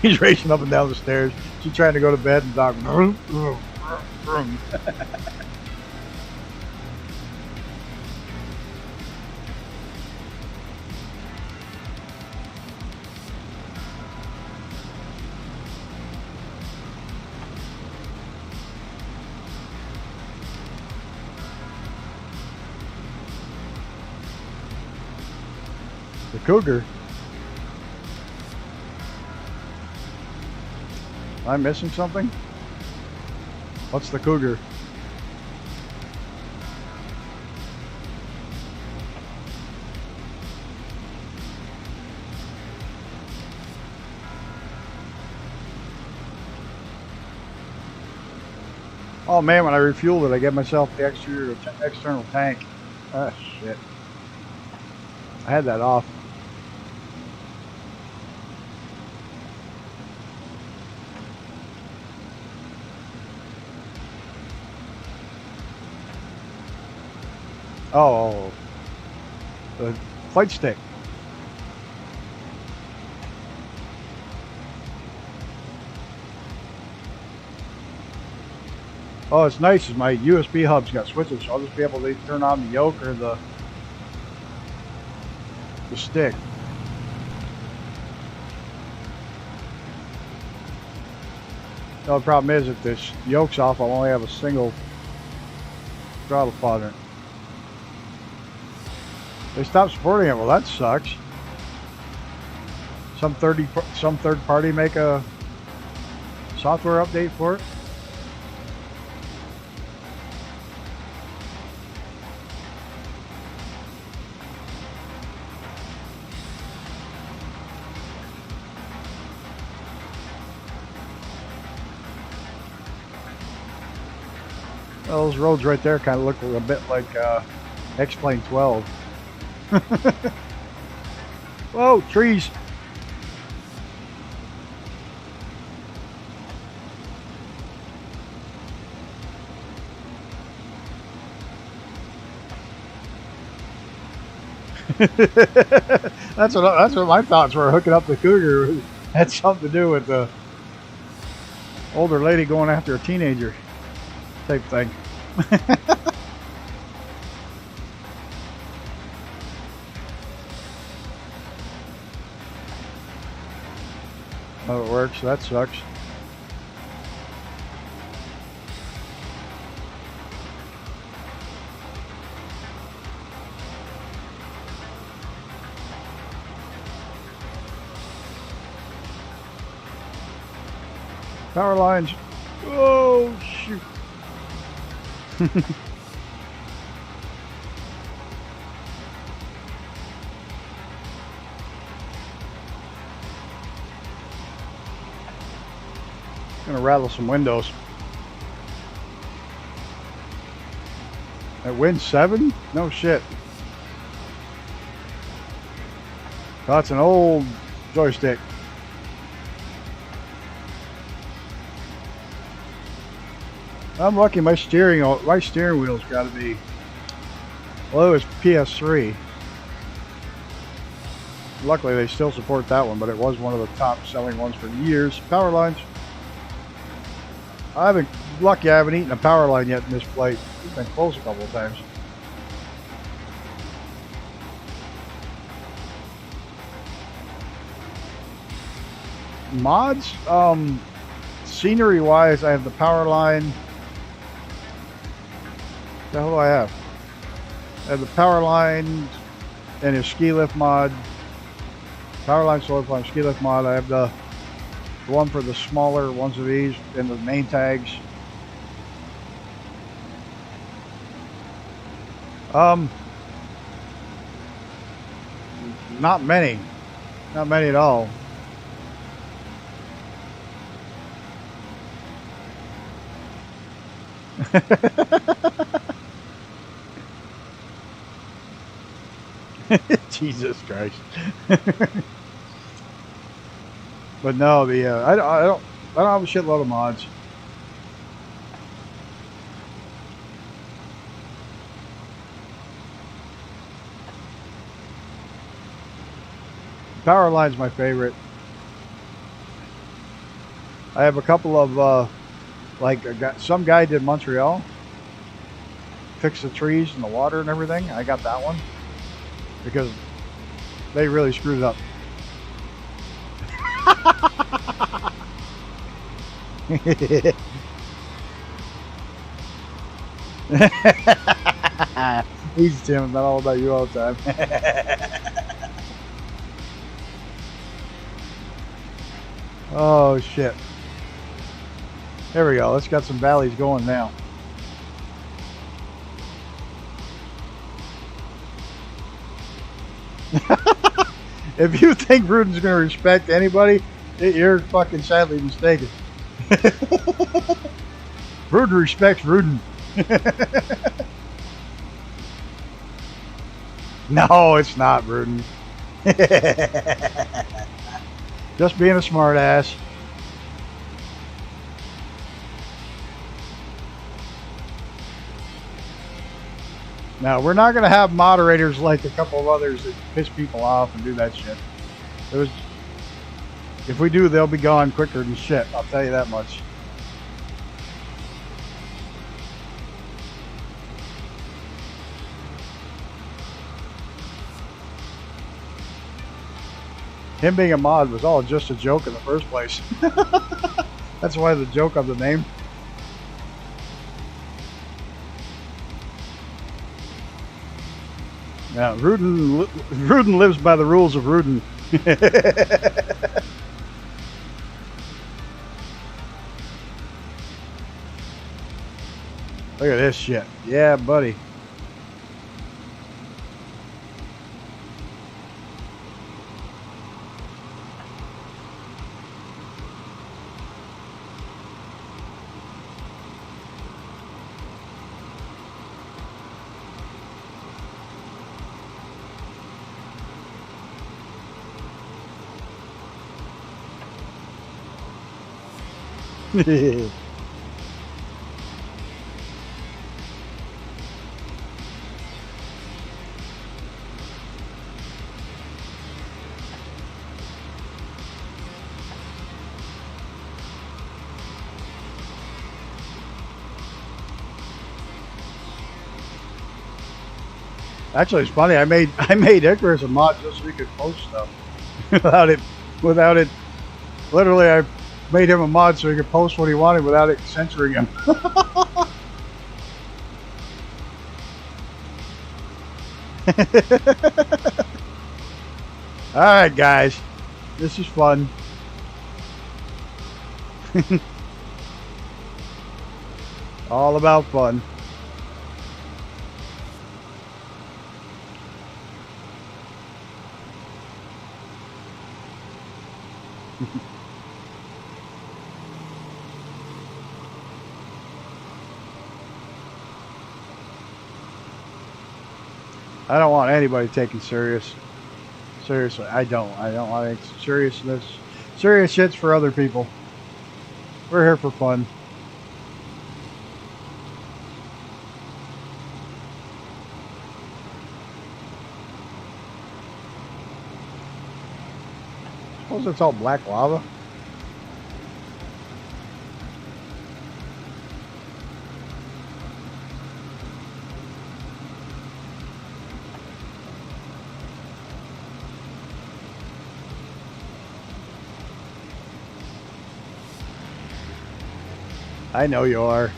[SPEAKER 2] He's racing up and down the stairs. She's trying to go to bed and dog. Vroom, vroom, vroom. The Cougar. Am I missing something? What's the Cougar? Oh man, when I refueled it, I gave myself the external tank. Ah, shit. I had that off. Oh, the flight stick. Oh, it's nice is my USB hub's got switches, so I'll just be able to turn on the yoke or the stick. No, the problem is if this yoke's off, I'll only have a single throttle quadrant. They stopped supporting it. Well, that sucks. Some third party make a software update for it. Well, those roads right there kind of look a bit like X-Plane 12. Whoa, trees! That's what my thoughts were. Hooking up the Cougar had something to do with the older lady going after a teenager type thing. Oh, it works. That sucks. Power lines. Oh, shoot. Gonna rattle some windows. At wind 7? No shit. That's an old joystick. I'm lucky my steering wheel's got to be, well, it was PS3. Luckily they still support that one, but it was one of the top selling ones for years. Power lines. I haven't eaten a power line yet in this flight. We've been close a couple of times. Mods, scenery wise, I have the power line. What the hell do I have? I have the power line and a ski lift mod. Power line, solar climb, ski lift mod. I have the one for the smaller ones of these and the name tags. Not many at all. Jesus Christ. But no, the I don't have a shitload of mods. Power line's my favorite. I have a couple of like some guy did Montreal, fixed the trees and the water and everything. I got that one because they really screwed it up. He's Tim, it's not all about you all the time. Oh shit. There we go. Let's got some valleys going now. If you think Bruden's going to respect anybody, you're fucking sadly mistaken. Bruden respects Bruden. No, it's not Bruden. Just being a smart ass. Now, we're not going to have moderators like a couple of others that piss people off and do that shit. If we do, they'll be gone quicker than shit. I'll tell you that much. him being a mod was all just a joke in the first place. That's why the joke of the name. Yeah, Rudin lives by the rules of Rudin. Look at this shit. Yeah, buddy. Actually, it's funny. I made Icarus a mod just so he could post stuff without it. Literally, I made him a mod so he could post what he wanted without it censoring him. All right, guys, this is fun. All about fun. I don't want anybody taken seriously. I don't want any seriousness. Serious shit's for other people. We're here for fun. Suppose it's all black lava. I know you are.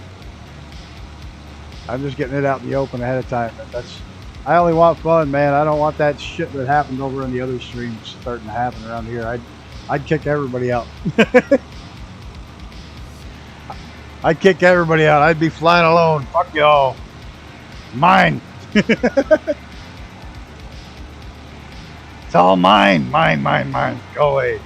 [SPEAKER 2] I'm just getting it out in the open ahead of time. I only want fun, man. I don't want that shit that happened over in the other streams starting to happen around here. I'd kick everybody out. I'd kick everybody out. I'd be flying alone. Fuck y'all. Mine. It's all mine. Mine. Go away.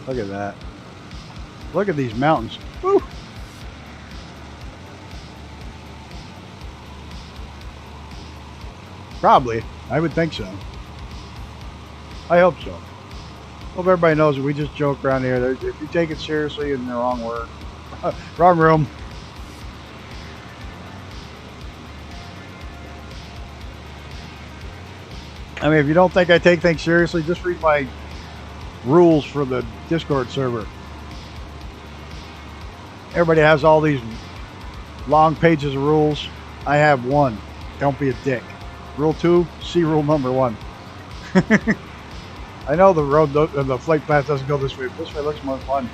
[SPEAKER 2] Look at that. Look at these mountains. Woo. Probably. I would think so. I hope so. Hope everybody knows that we just joke around here. If you take it seriously, you're in the wrong word. Wrong room. I mean, if you don't think I take things seriously, just read my rules for the Discord server. Everybody has all these long pages of rules. I have one. Don't be a dick. Rule 2, see rule number 1. I know the road, the flight path doesn't go this way, but this way looks more fun.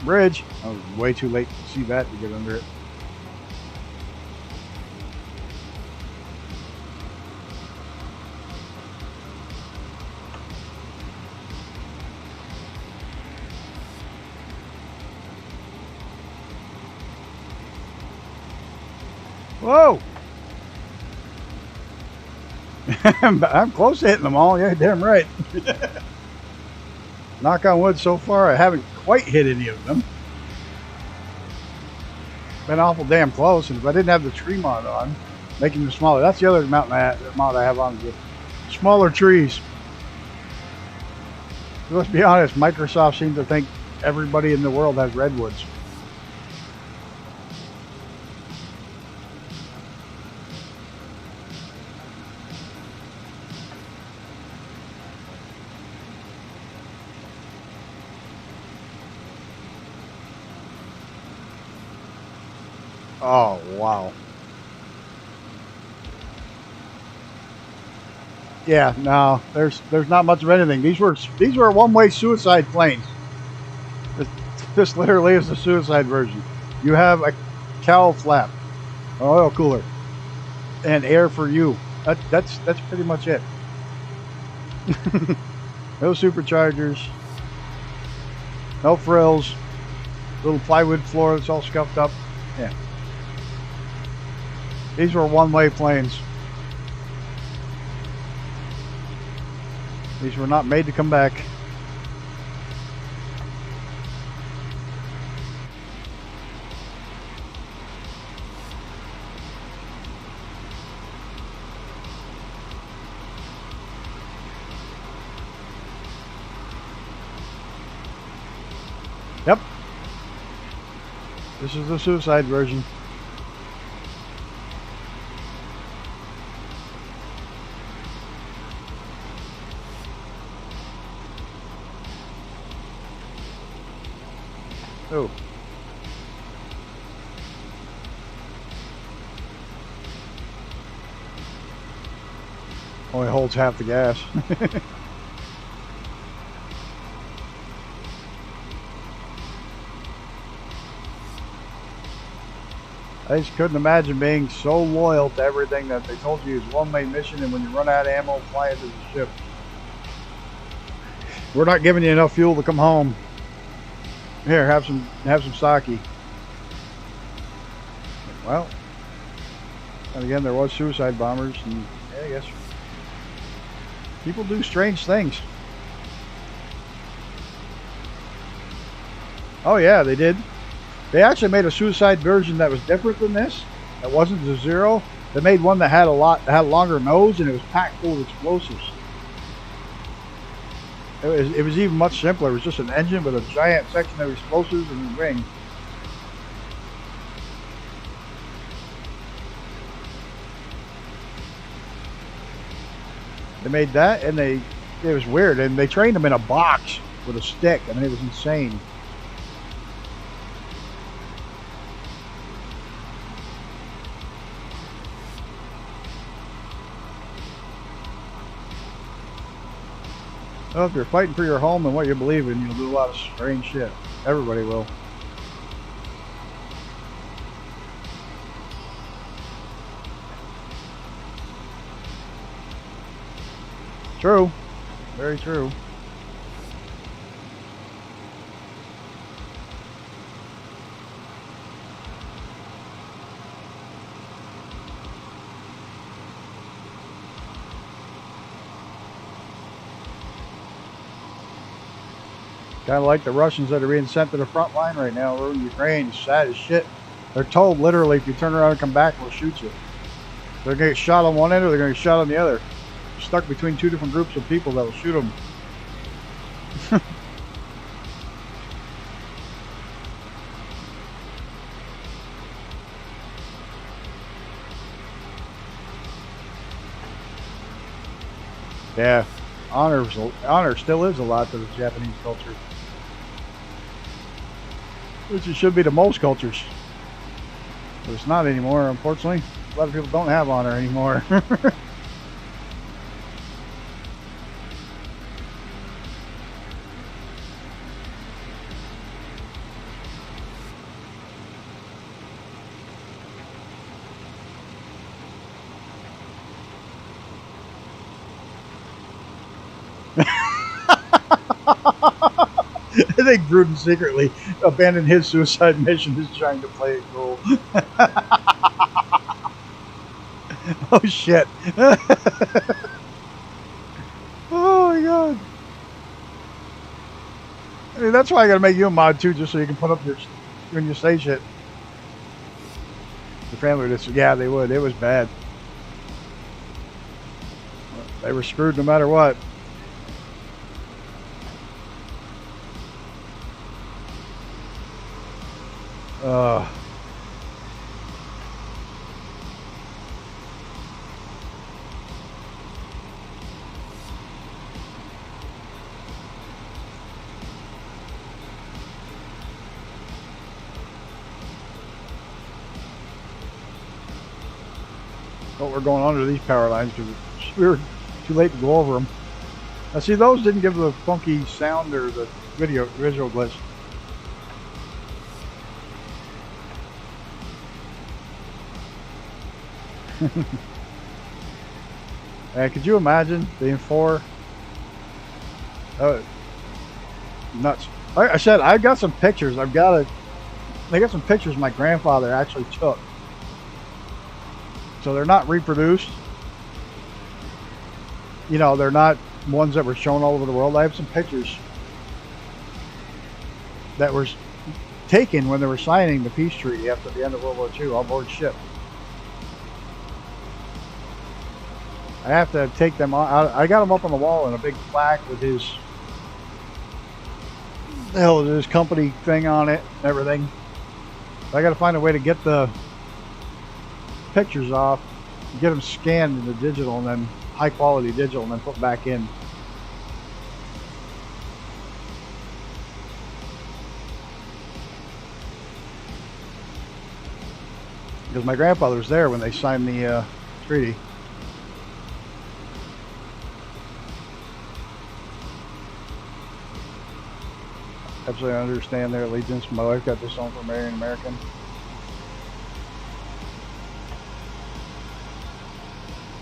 [SPEAKER 2] Bridge. I was way too late to see that to get under it. Whoa! I'm close to hitting them all. Yeah, damn right. Knock on wood, so far I haven't quite hit any of them. Been awful damn close, and if I didn't have the tree mod on, making them smaller. That's the other mod I have on, the smaller trees. Let's be honest, Microsoft seems to think everybody in the world has redwoods. Oh, wow. Yeah, no, there's not much of anything. These were one-way suicide planes. This literally is the suicide version. You have a cowl flap, an oil cooler, and air for you. That's pretty much it. No superchargers, no frills, little plywood floor that's all scuffed up. Yeah. These were one-way planes. These were not made to come back. Yep. This is the suicide version. Oh. Only holds half the gas. I just couldn't imagine being so loyal to everything that they told you is one-way mission, and when you run out of ammo, fly into the ship. We're not giving you enough fuel to come home. Here, have some sake. Well, and again, there was suicide bombers, and yeah, I guess people do strange things. Oh yeah, they did. They actually made a suicide version that was different than this. That wasn't the Zero. They made one that had a longer nose, and it was packed full of explosives. It was even much simpler. It was just an engine with a giant section of explosives and a ring. They made that, and it was weird. And they trained them in a box with a stick. I mean, it was insane. Well, if you're fighting for your home and what you believe in, you'll do a lot of strange shit. Everybody will. True. Very true. Kind of like the Russians that are being sent to the front line right now over in Ukraine. It's sad as shit. They're told literally, if you turn around and come back, we'll shoot you. They're going to get shot on one end or they're going to get shot on the other. They're stuck between two different groups of people that will shoot them. Yeah, honor still is a lot to the Japanese culture. Which it should be to most cultures. But it's not anymore, unfortunately. A lot of people don't have honor anymore. I think Gruden secretly abandoned his suicide mission, just trying to play it cool. Oh shit. Oh my god. I mean, that's why I gotta make you a mod too, just so you can put up when you say shit. The family would just, yeah, they would. It was bad. They were screwed no matter what. what were going under these power lines because we were too late to go over them. Now see, those didn't give the funky sound or the visual glitch. Could you imagine being 4? Nuts. Like I said, I've got some pictures. I got some pictures my grandfather actually took. So they're not reproduced. You know, they're not ones that were shown all over the world. I have some pictures that were taken when they were signing the peace treaty after the end of World War II on board ship. I have to take them out. I got them up on the wall in a big plaque with his company thing on it and everything. I got to find a way to get the pictures off, get them scanned into digital, and then high quality digital, and then put back in. Because my grandfather was there when they signed the treaty. Absolutely understand their allegiance. My wife got this home from marrying an American.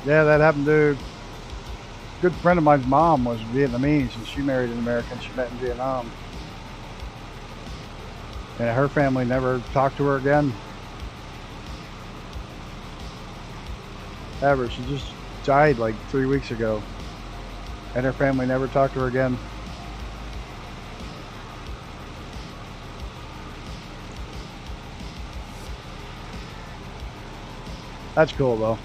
[SPEAKER 2] Yeah, that happened to a good friend of mine's mom was Vietnamese, and she married an American she met in Vietnam. And her family never talked to her again. Ever. She just died like 3 weeks ago. And her family never talked to her again. That's cool though.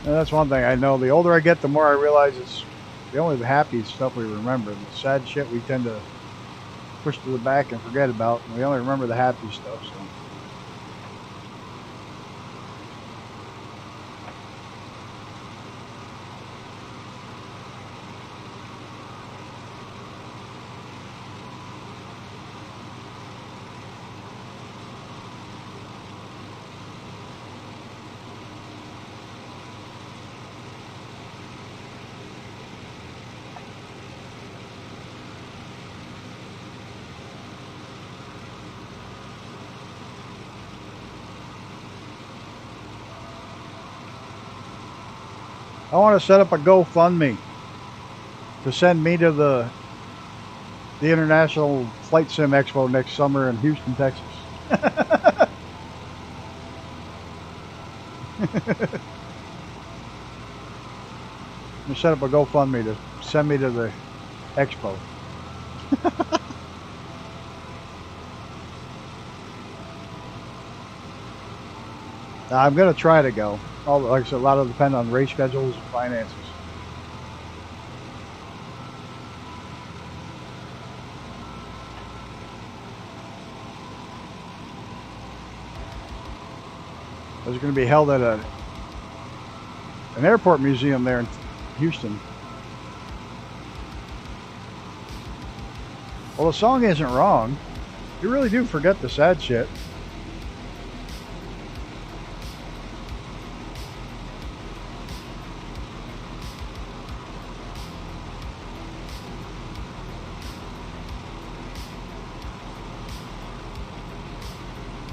[SPEAKER 2] And that's one thing I know. The older I get, the more I realize it's only the happy stuff we remember. The sad shit we tend to push to the back and forget about. And we only remember the happy stuff. So. I want to set up a GoFundMe to send me to the International Flight Sim Expo next summer in Houston, Texas. I'm set up a GoFundMe to send me to the expo. I'm going to try to go. Like I said, a lot of it depends on race schedules and finances. It's going to be held at an airport museum there in Houston. Well, the song isn't wrong. You really do forget the sad shit.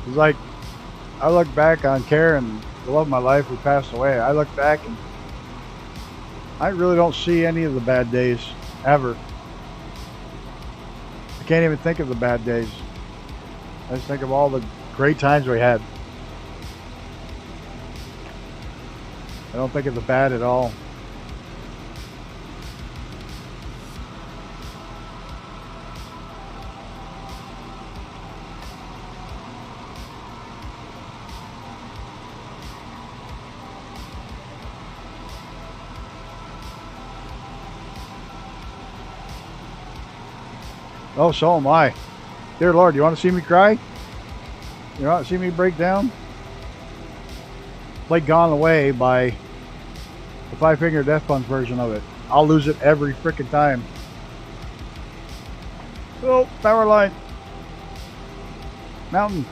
[SPEAKER 2] It's like, I look back on Karen, the love of my life, who passed away. I look back and I really don't see any of the bad days, ever. I can't even think of the bad days. I just think of all the great times we had. I don't think of the bad at all. Oh, so am I. Dear Lord, you want to see me cry? You want to see me break down? play Gone Away by the Five Finger Death Punch version of it. I'll lose it every freaking time. Oh, power line. Mountain.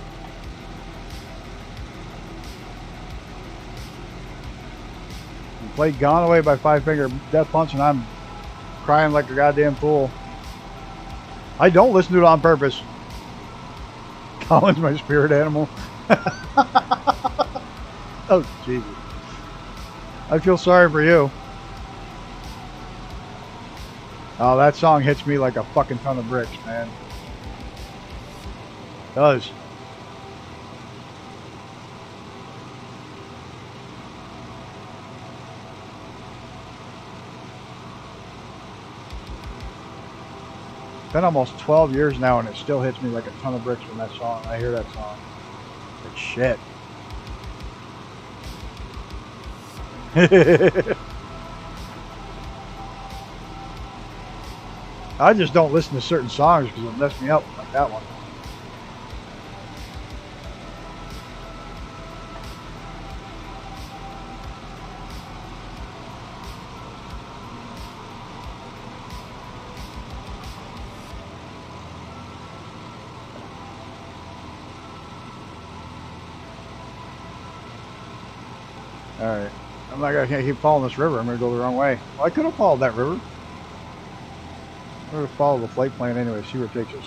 [SPEAKER 2] Play Gone Away by Five Finger Death Punch and I'm crying like a goddamn fool. I don't listen to it on purpose. Colin's my spirit animal. Oh, Jesus. I feel sorry for you. Oh, that song hits me like a fucking ton of bricks, man. It does. It's been almost 12 years now and it still hits me like a ton of bricks from that song. I hear that song. Like shit. I just don't listen to certain songs because it'll mess me up like that one. Alright. I'm not gonna keep following this river. I'm gonna go the wrong way. Well, I could have followed that river. I'm gonna follow the flight plan anyway, see where it takes us.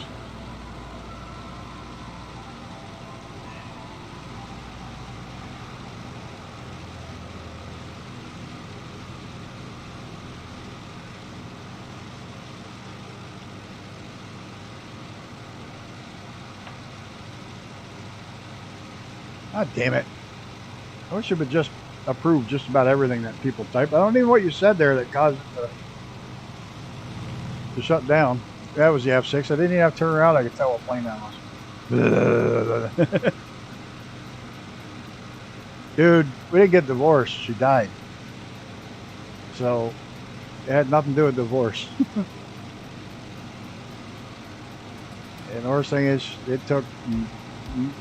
[SPEAKER 2] God damn it. I wish it would just approve just about everything that people type. I don't even know what you said there that caused it to shut down. That was the F6. I didn't even have to turn around. I could tell what plane that was. Dude, we didn't get divorced. She died. So it had nothing to do with divorce. And the worst thing is, it took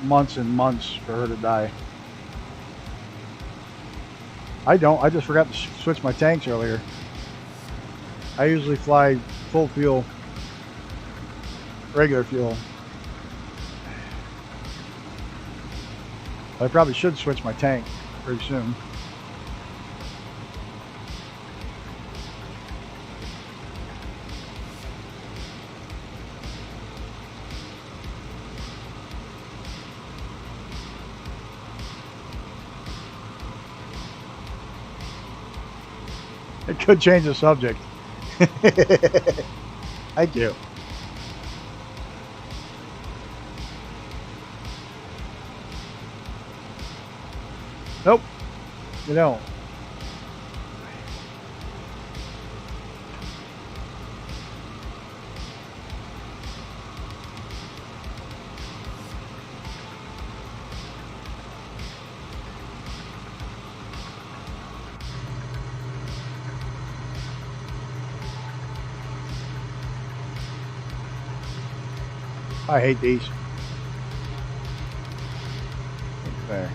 [SPEAKER 2] months and months for her to die. I just forgot to switch my tanks earlier. I usually fly full fuel, regular fuel. I probably should switch my tank pretty soon. It could change the subject. I do. Nope. You don't. I hate these. There.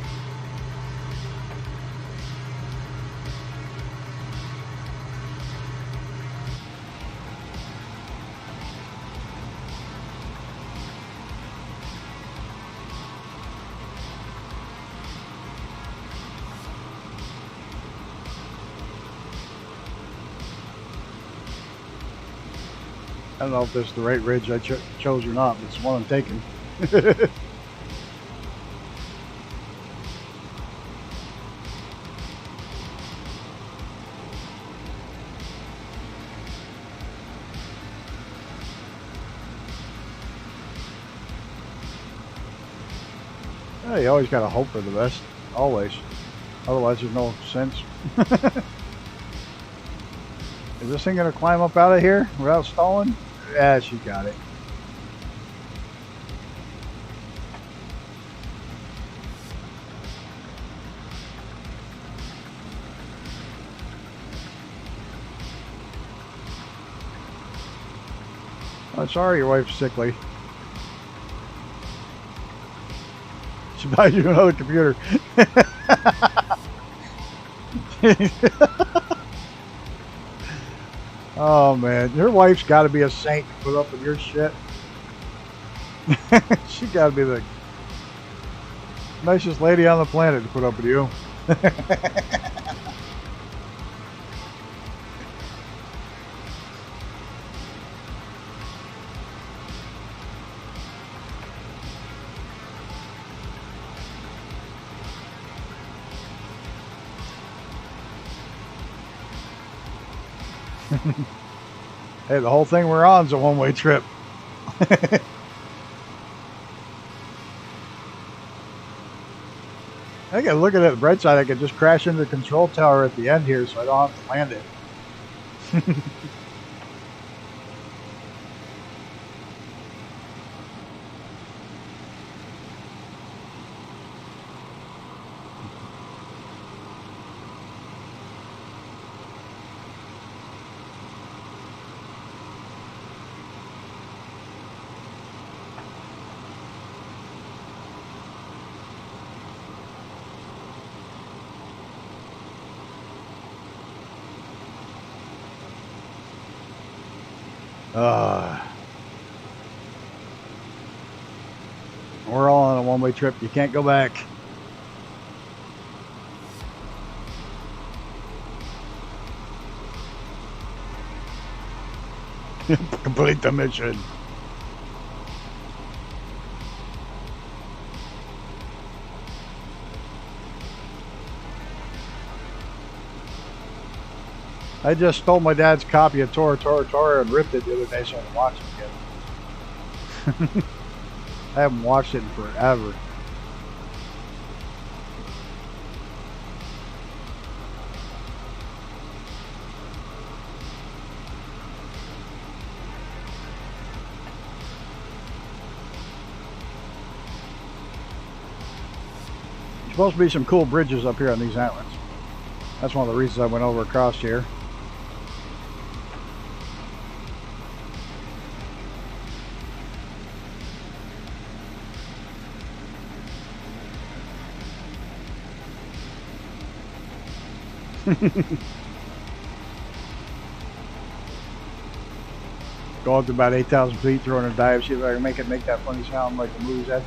[SPEAKER 2] I don't know if this is the right ridge I chose or not, but it's one I'm taking. Yeah, you always gotta hope for the best, always. Otherwise, there's no sense. Is this thing gonna climb up out of here without stalling? Yeah, she got it. Oh, sorry your wife's sickly. She buys you another computer. Oh man, your wife's got to be a saint to put up with your shit. She got to be the nicest lady on the planet to put up with you. Hey, the whole thing we're on is a one-way trip. I gotta look at it the bright side. I could just crash into the control tower at the end here, so I don't have to land it. We're all on a one-way trip. You can't go back. Complete the mission. I just stole my dad's copy of Tora and ripped it the other day so I can watch it again. I haven't watched it in forever. There's supposed to be some cool bridges up here on these islands. That's one of the reasons I went over across here. Go up to about 8,000 feet, throwing a dive, see if I can make that funny sound like the movie's at.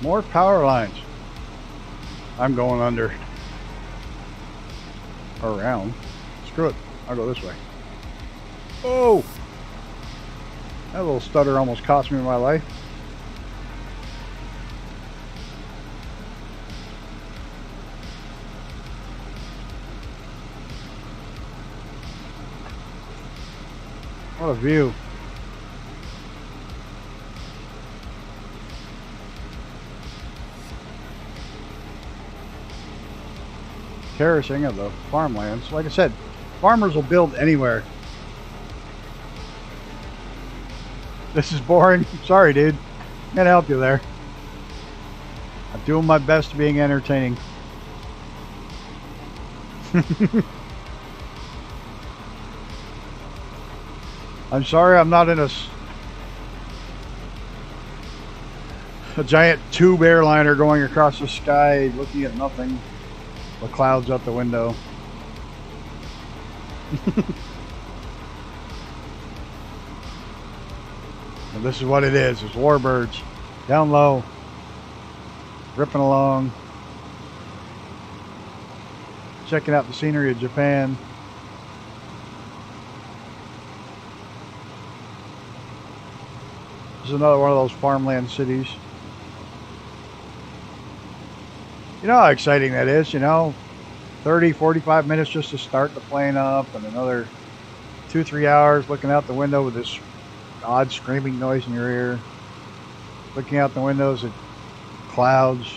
[SPEAKER 2] More power lines. I'm going under. Or around. Screw it. I'll go this way. Oh! That little stutter almost cost me my life. What a view. Terracing of the farmlands. Like I said, farmers will build anywhere. This is boring. Sorry, dude. Can't help you there. I'm doing my best to being entertaining. I'm sorry I'm not in a giant tube airliner going across the sky looking at nothing. The clouds out the window. And this is what it is. It's Warbirds. Down low. Ripping along. Checking out the scenery of Japan. This is another one of those farmland cities. You know how exciting that is, you know? 30, 45 minutes just to start the plane up, and another 2-3 hours looking out the window with this odd screaming noise in your ear. Looking out the windows at clouds.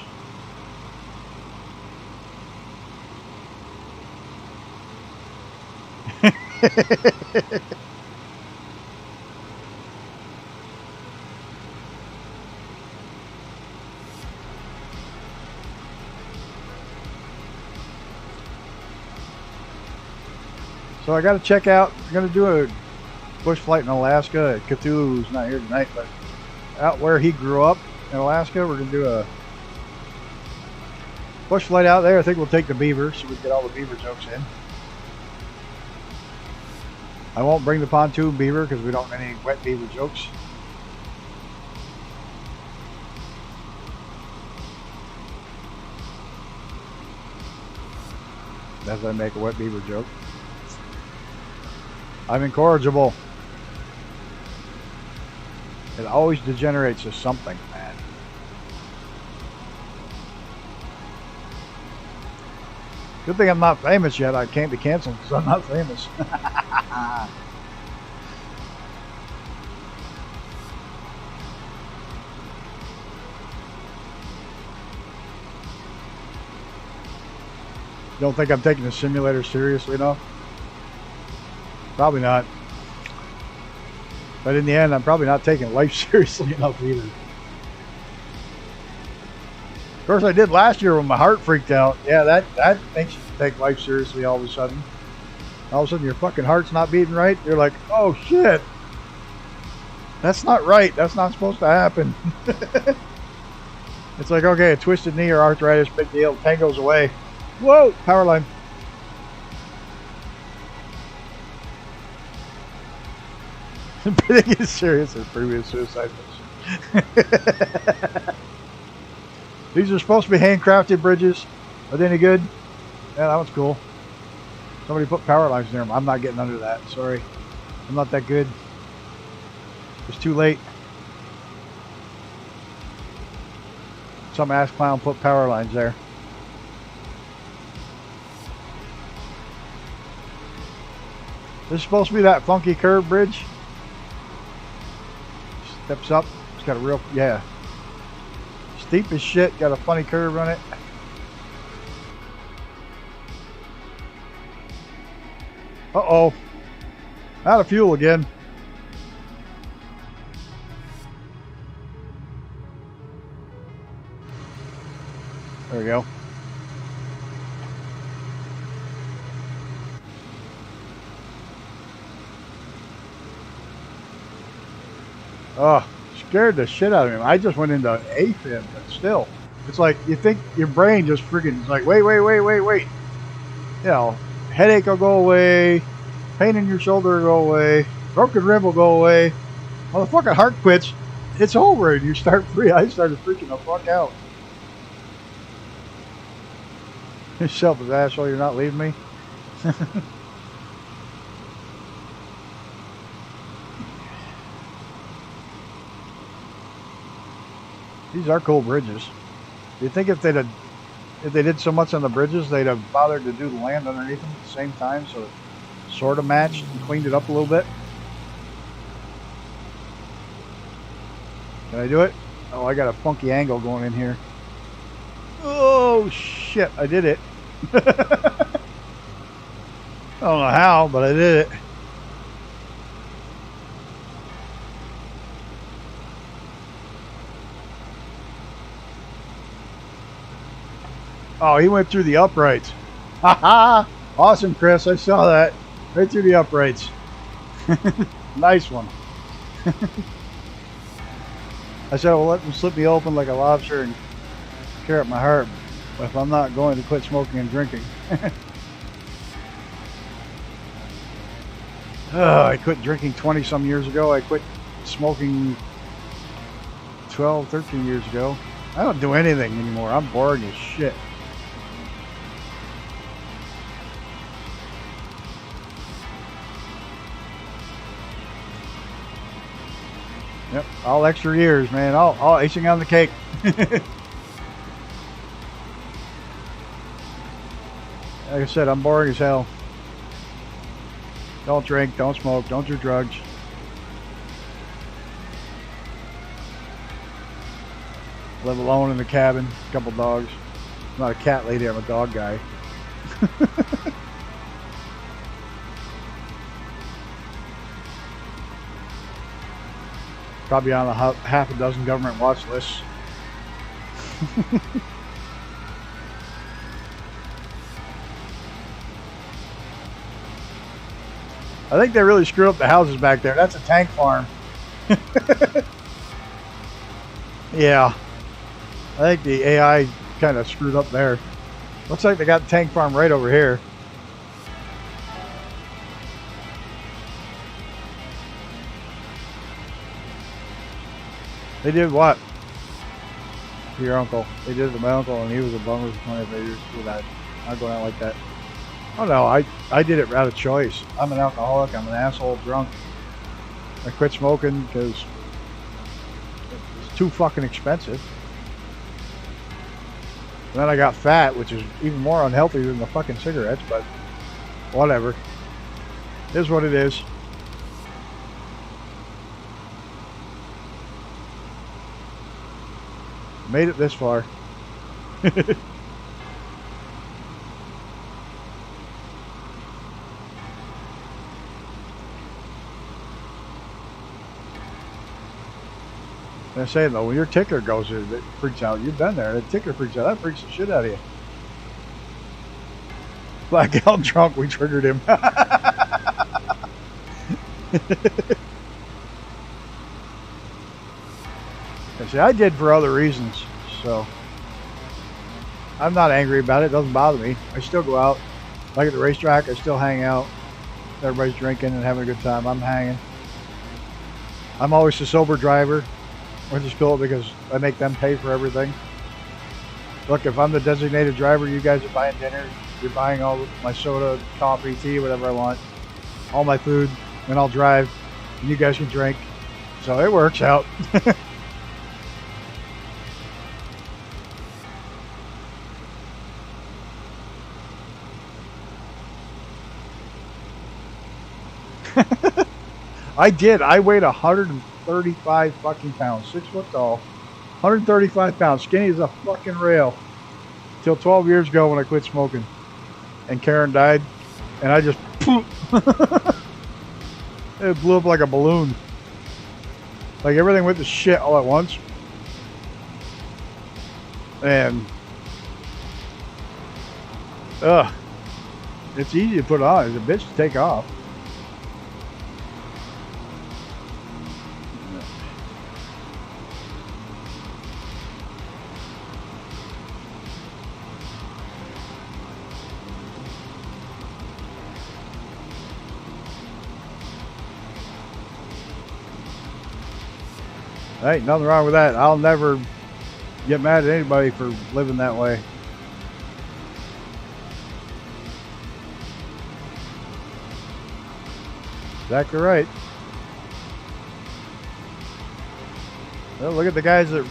[SPEAKER 2] So I got to check out. I'm going to do a bush flight in Alaska. Cthulhu's not here tonight, but out where he grew up in Alaska, we're going to do a bush flight out there. I think we'll take the beaver so we can get all the beaver jokes in. I won't bring the pontoon beaver because we don't have any wet beaver jokes. As I make a wet beaver joke. I'm incorrigible. It always degenerates to something, man. Good thing I'm not famous yet. I can't be canceled because I'm not famous. Don't think I'm taking the simulator seriously enough? Probably not. But in the end, I'm probably not taking life seriously enough either. Of course, I did last year when my heart freaked out. Yeah, that makes you take life seriously all of a sudden. All of a sudden, your fucking heart's not beating right. You're like, oh shit. That's not right. That's not supposed to happen. It's like, okay, a twisted knee or arthritis, big deal. Pain goes away. Whoa, power line. Pretty serious as previous suicide mission. These are supposed to be handcrafted bridges. Are they any good? Yeah, that one's cool. Somebody put power lines near them. I'm not getting under that. Sorry. I'm not that good. It's too late. Some ass clown put power lines there. This is supposed to be that funky curve bridge. Steps up. It's got a real, yeah. Steep as shit. Got a funny curve on it. Uh-oh. Out of fuel again. There we go. Oh, scared the shit out of me. I just went into an AFib, but still. It's like, you think your brain just freaking is like, wait. You know, headache will go away, pain in your shoulder will go away, broken rib will go away. Well, the fucking heart quits, it's over, and you start free. I started freaking the fuck out. You selfish asshole, you're not leaving me? These are cool bridges. Do you think if they did so much on the bridges, they'd have bothered to do the land underneath them at the same time, so it sort of matched and cleaned it up a little bit? Can I do it? Oh, I got a funky angle going in here. Oh shit! I did it. I don't know how, but I did it. Oh, he went through the uprights. Ha ha! Awesome, Chris. I saw that. Right through the uprights. Nice one. I said, well, let them slip me open like a lobster and tear up my heart. But if I'm not going to quit smoking and drinking. I quit drinking 20 some years ago. I quit smoking 12, 13 years ago. I don't do anything anymore. I'm boring as shit. Yep, all extra years, man. All icing on the cake. Like I said, I'm boring as hell. Don't drink, don't smoke, don't do drugs. Live alone in the cabin, a couple dogs. I'm not a cat lady, I'm a dog guy. Probably on a half a dozen government watch lists. I think they really screwed up the houses back there. That's a tank farm. Yeah. I think the AI kind of screwed up there. Looks like they got the tank farm right over here. They did what? To your uncle. They did it to my uncle, and he was a bummer for 25 years for that. Not going out like that. Oh no, I did it out of choice. I'm an alcoholic. I'm an asshole drunk. I quit smoking because it's too fucking expensive. And then I got fat, which is even more unhealthy than the fucking cigarettes, but whatever. It is what it is. Made it this far. I'm saying though, when your ticker goes, it freaks out. You've been there. The ticker freaks out. That freaks the shit out of you. Blackout drunk. We triggered him. See, I did for other reasons, so I'm not angry about it. It doesn't bother me. I still go out. Like at the racetrack, I still hang out. Everybody's drinking and having a good time. I'm hanging. I'm always the sober driver, which is cool because I make them pay for everything. Look, if I'm the designated driver, you guys are buying dinner. You're buying all my soda, coffee, tea, whatever I want. All my food, and I'll drive, and you guys can drink. So it works out. I did. I weighed 135 fucking pounds. 6 foot tall. 135 pounds. Skinny as a fucking rail. Till 12 years ago when I quit smoking. And Karen died. And I just... it blew up like a balloon. Like everything went to shit all at once. And... ugh. It's easy to put on. It's a bitch to take off. Hey, nothing wrong with that. I'll never get mad at anybody for living that way. Exactly right. Well, look at the guys that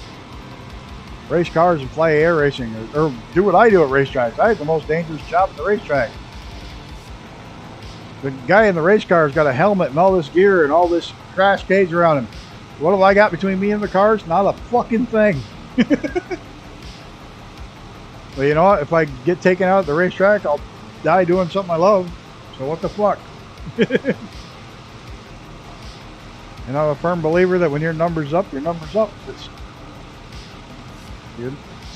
[SPEAKER 2] race cars and fly air racing, or do what I do at racetracks. I have the most dangerous job at the racetrack. The guy in the race car has got a helmet and all this gear and all this crash cage around him. What have I got between me and the cars? Not a fucking thing. Well, you know what? If I get taken out at the racetrack, I'll die doing something I love. So what the fuck? And I'm a firm believer that when your number's up, your number's up. It's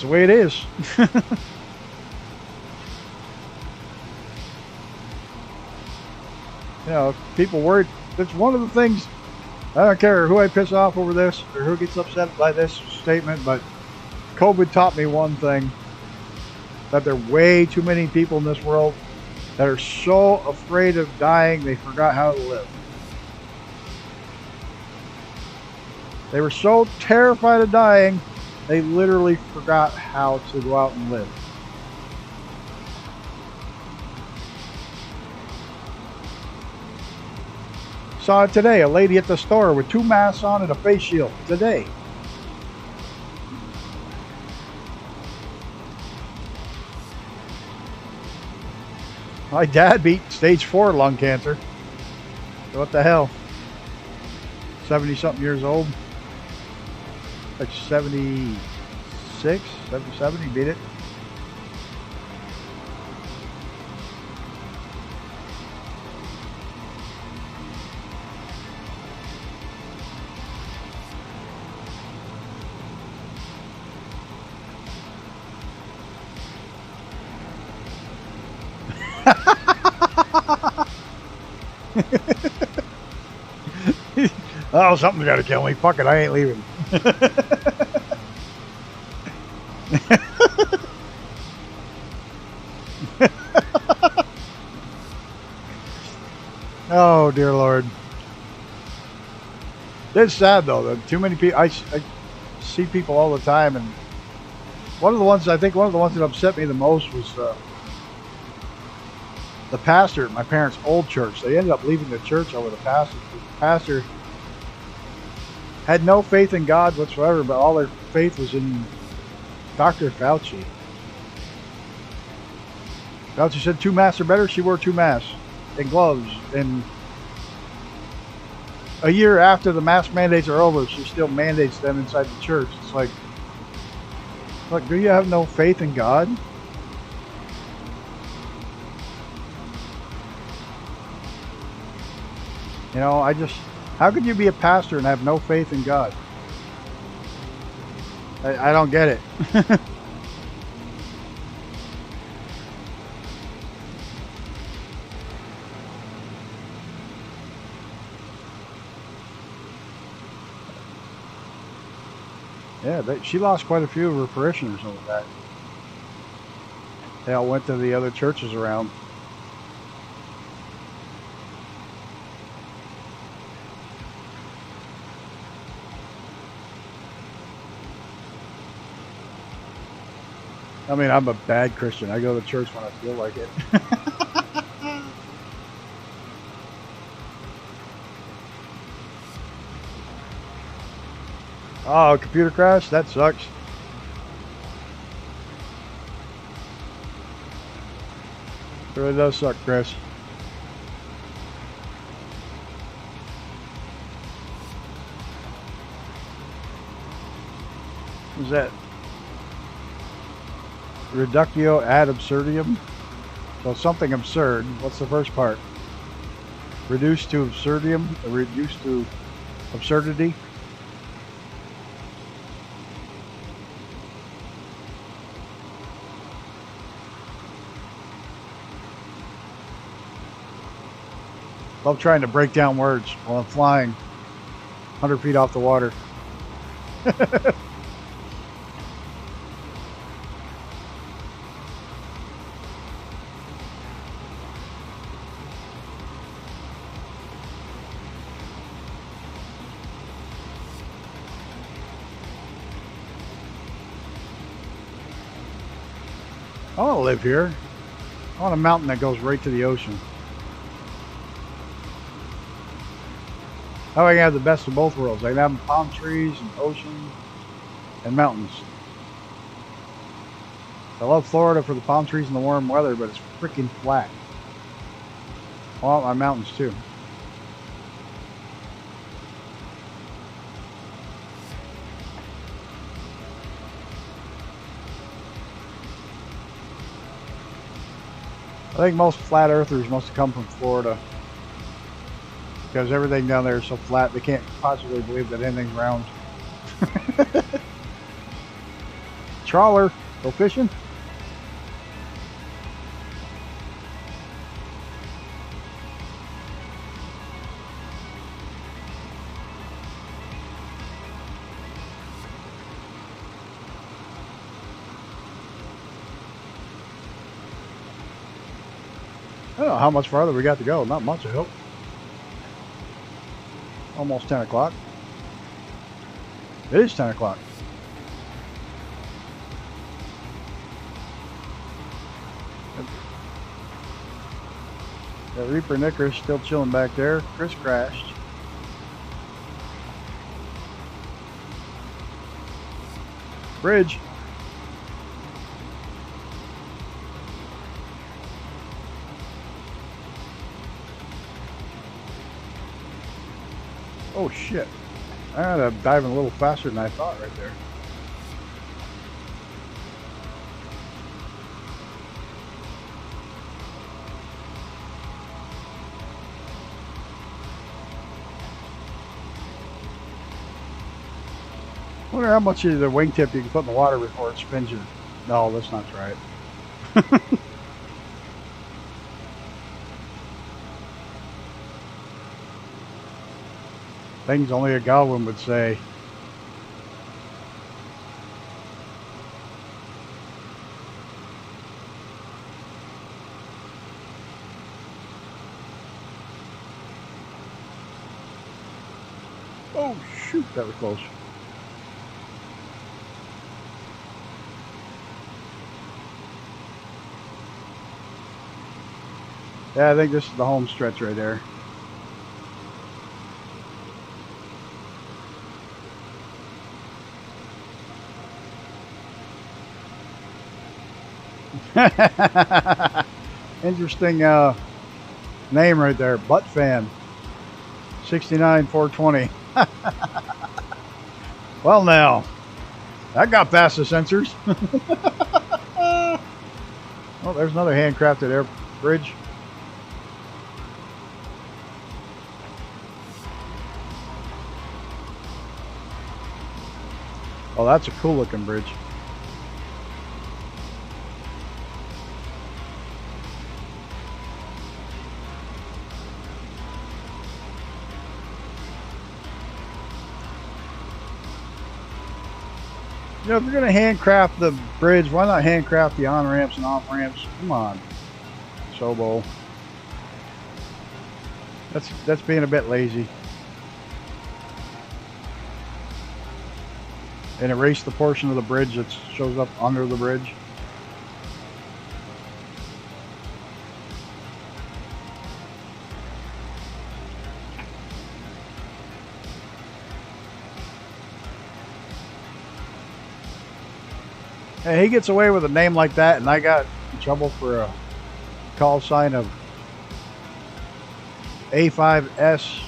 [SPEAKER 2] the way it is. You know, people worry. That's one of the things. I don't care who I piss off over this or who gets upset by this statement, but COVID taught me one thing, that there are way too many people in this world that are so afraid of dying they forgot how to live. They were so terrified of dying, they literally forgot how to go out and live. Saw it today, a lady at the store with 2 masks on and a face shield. Today. My dad beat stage 4 lung cancer. So what the hell? 70 something years old. That's 76, 77, he beat it. Oh, something's got to kill me. Fuck it, I ain't leaving. Oh, dear Lord. It's sad, though, that too many people... I see people all the time, and one of the ones that upset me the most was the pastor at my parents' old church. They ended up leaving the church over the pastor. The pastor had no faith in God whatsoever, but all their faith was in Dr. Fauci. Fauci said 2 masks are better. She wore 2 masks and gloves. And a year after the mask mandates are over, she still mandates them inside the church. It's like, look, do you have no faith in God? You know, how could you be a pastor and have no faith in God? I don't get it. Yeah, she lost quite a few of her parishioners over that. They all went to the other churches around. I mean, I'm a bad Christian. I go to church when I feel like it. Oh, computer crash? That sucks. It really does suck, Chris. What's that? Reductio ad absurdum? So something absurd. What's the first part? Reduced to absurdum? Reduced to absurdity? Love trying to break down words while I'm flying 100 feet off the water. I want to live here. I want a mountain that goes right to the ocean. How I can have the best of both worlds. I can have palm trees and ocean and mountains. I love Florida for the palm trees and the warm weather, but it's freaking flat. I want my mountains too. I think most flat earthers must have come from Florida, because everything down there is so flat they can't possibly believe that anything's round. Trawler, go fishing. I don't know how much farther we got to go. Not much, I hope. Almost 10 o'clock. It is 10 o'clock. The Reaper Knicker's still chilling back there. Chris crashed. Bridge. Oh shit. I ended up diving a little faster than I thought right there. I wonder how much of the wingtip you can put in the water before it spins you. No, that's not right. Things only a Godwin would say. Oh, shoot, that was close. Yeah, I think this is the home stretch right there. Interesting name right there, Butt Fan. 69-420. Well, now that got past the sensors. Oh, there's another handcrafted air bridge. Oh, that's a cool looking bridge. You know, if you're going to handcraft the bridge, why not handcraft the on-ramps and off-ramps? Come on, Sobo. That's being a bit lazy. And erase the portion of the bridge that shows up under the bridge. Hey, he gets away with a name like that, and I got in trouble for a call sign of A5S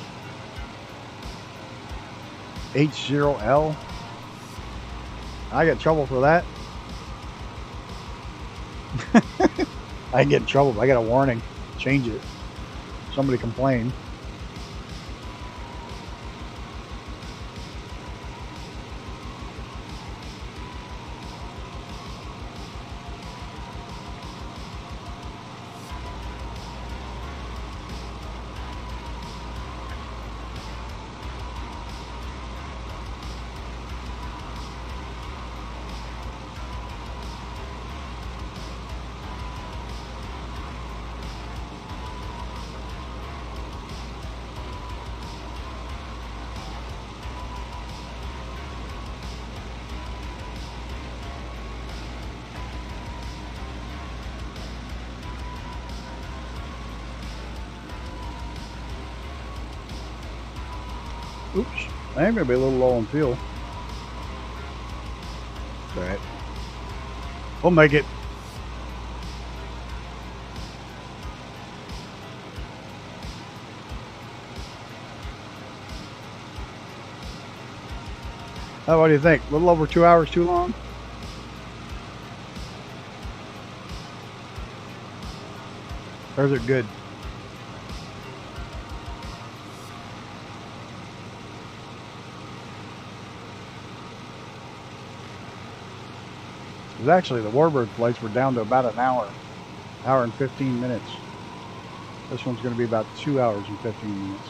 [SPEAKER 2] H0L. I get in trouble for that. I didn't get in trouble, but I got a warning. Change it. Somebody complained. Oops, I am going to be a little low on fuel. All right. We'll make it. What do you think? A little over 2 hours too long? Or is it good? Actually, the Warbird flights were down to about an hour and 15 minutes. This one's going to be about 2 hours and 15 minutes.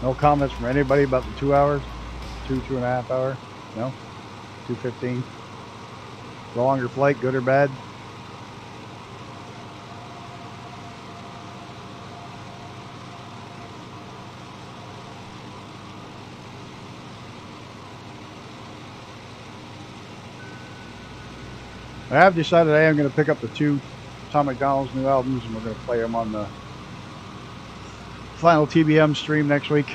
[SPEAKER 2] No comments from anybody about the 2 hours? 2.5 hour? No? 2:15? The longer flight, good or bad? I have decided I am going to pick up the two Tom MacDonald's new albums, and we're going to play them on the final TBM stream next week.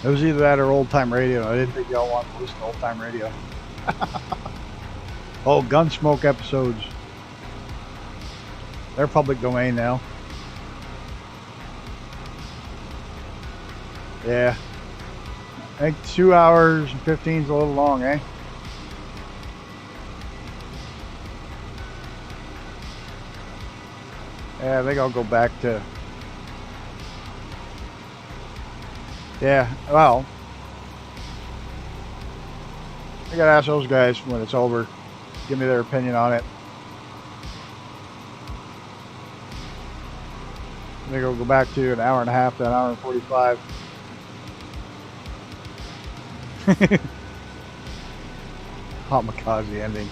[SPEAKER 2] It was either that or old time radio. I didn't think y'all wanted to listen to old time radio. Oh, Gunsmoke episodes. They're public domain now. Yeah. I think 2 hours and 15 is a little long, eh? Yeah, I think I'll go back to... Yeah, well... I gotta ask those guys when it's over. Give me their opinion on it. I think I'll go back to an hour and a half to an hour and 45. Kamikaze ending.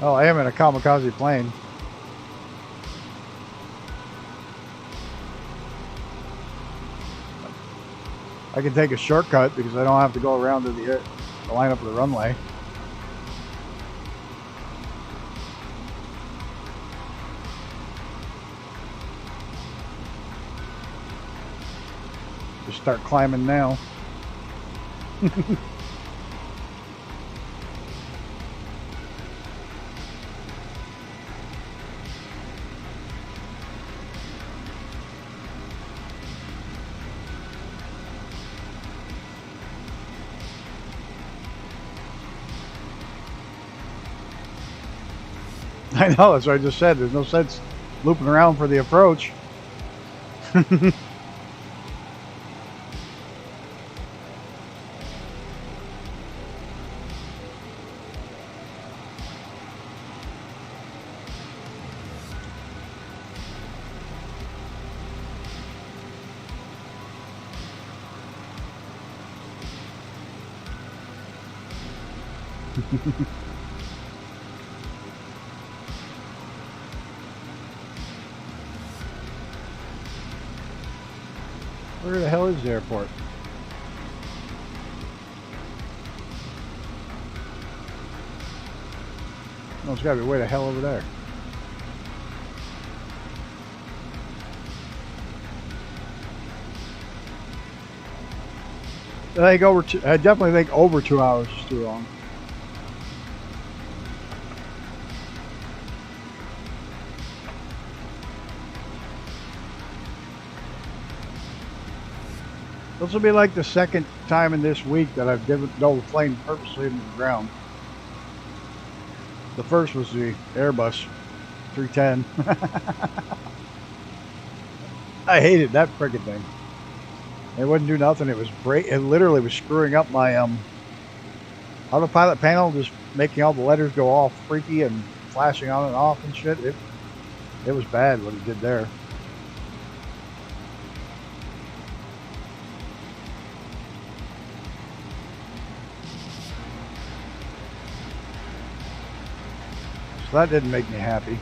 [SPEAKER 2] Oh, I am in a kamikaze plane. I can take a shortcut because I don't have to go around to the line up of the runway. Just start climbing now. I know, that's what I just said. There's no sense looping around for the approach. Where the hell is the airport? Oh, it's got to be way the hell over there. I definitely think over 2 hours is too long. This will be like the second time in this week that I've dove the plane purposely into the ground. The first was the Airbus 310. I hated that frickin' thing. It wouldn't do nothing. It was it literally was screwing up my autopilot panel, just making all the letters go all freaky and flashing on and off and shit. It was bad what it did there. So that didn't make me happy.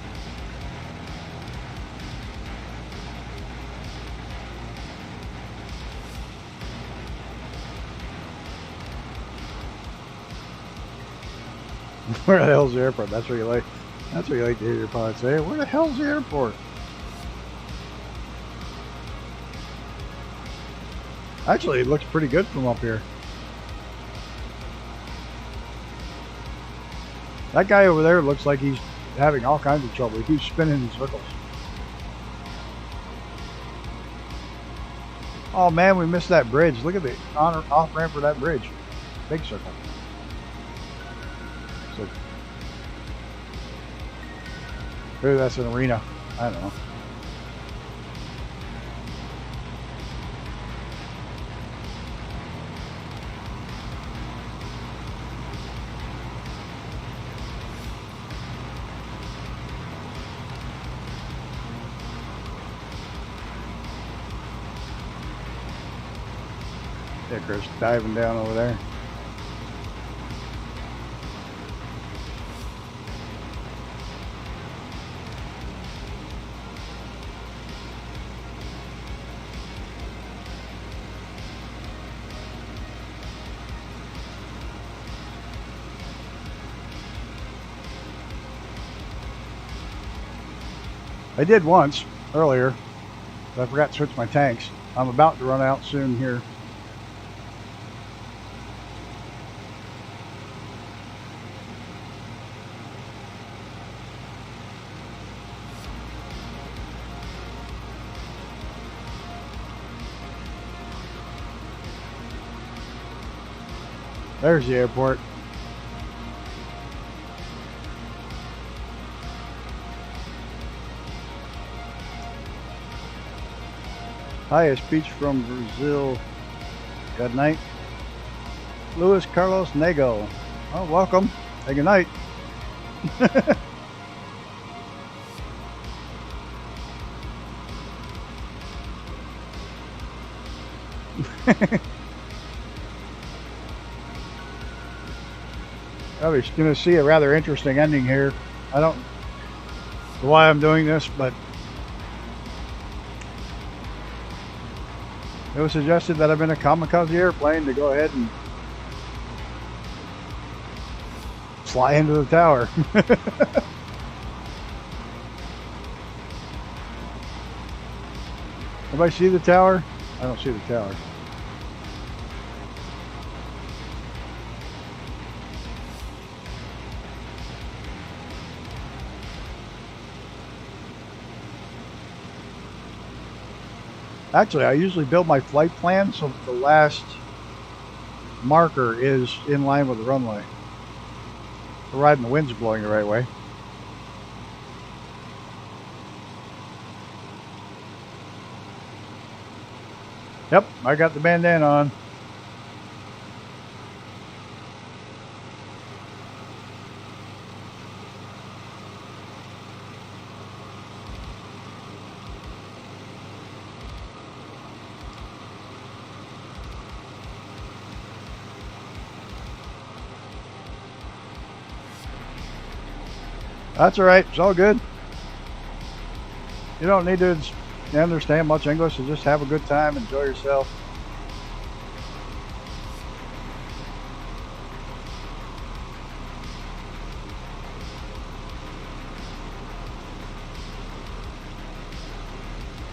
[SPEAKER 2] Where the hell's the airport? That's what you like. That's what you like to hear your pilot say. Where the hell's the airport? Actually, it looks pretty good from up here. That guy over there looks like he's having all kinds of trouble. He keeps spinning in circles. Oh man, we missed that bridge. Look at the off ramp for that bridge. Big circle. So, maybe that's an arena. I don't know. Yeah, Chris, diving down over there. I did once earlier, but I forgot to switch my tanks. I'm about to run out soon here. There's the airport. Highest speech from Brazil. Good night. Luis Carlos Nego. Oh, welcome. Hey, good night. I was going to see a rather interesting ending here. I don't know why I'm doing this, but it was suggested that I'm in a kamikaze airplane to go ahead and fly into the tower. Everybody see the tower? I don't see the tower. Actually, I usually build my flight plan so that the last marker is in line with the runway. Providing the wind's blowing the right way. Yep, I got the bandana on. That's all right. It's all good. You don't need to understand much English, so just have a good time, enjoy yourself.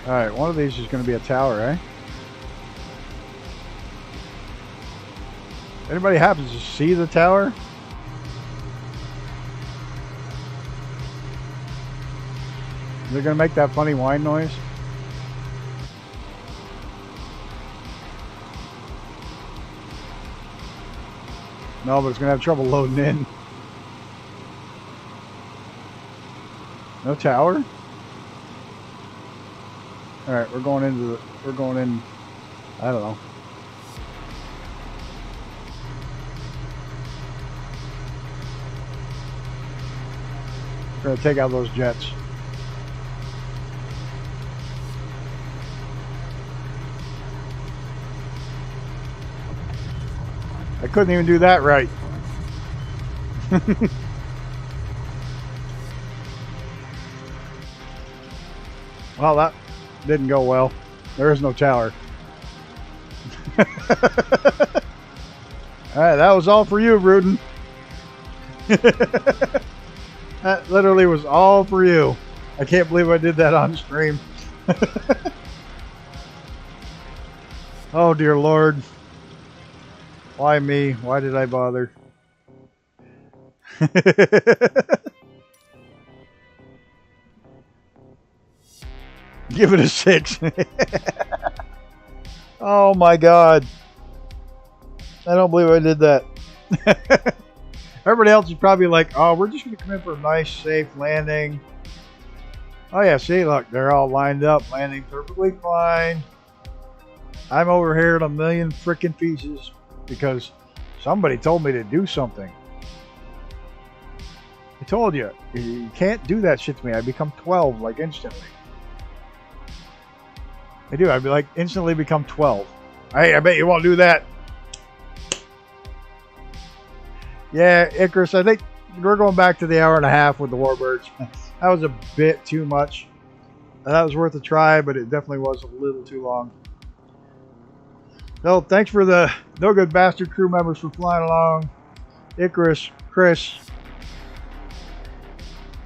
[SPEAKER 2] All right, one of these is going to be a tower, eh? Anybody happens to see the tower? They're going to make that funny whine noise. No, but it's going to have trouble loading in. No tower? Alright, we're going in, I don't know. We're going to take out those jets. I couldn't even do that right. Well, that didn't go well. There is no tower. Alright, that was all for you, Rudin. That literally was all for you. I can't believe I did that on stream. Oh, dear Lord. Why me? Why did I bother? Give it a 6. Oh my God. I don't believe I did that. Everybody else is probably like, oh, we're just going to come in for a nice, safe landing. Oh yeah, see, look, they're all lined up, landing perfectly fine. I'm over here in a million freaking pieces because somebody told me to do something. I told you, you can't do that shit to me. I become 12 like instantly. I do. I'd be like instantly become 12. Hey, I bet you won't do that. Yeah, Icarus, I think we're going back to the hour and a half with the Warbirds. That was a bit too much. That was worth a try, but it definitely was a little too long. So, thanks for the No Good Bastard crew members for flying along. Icarus, Chris,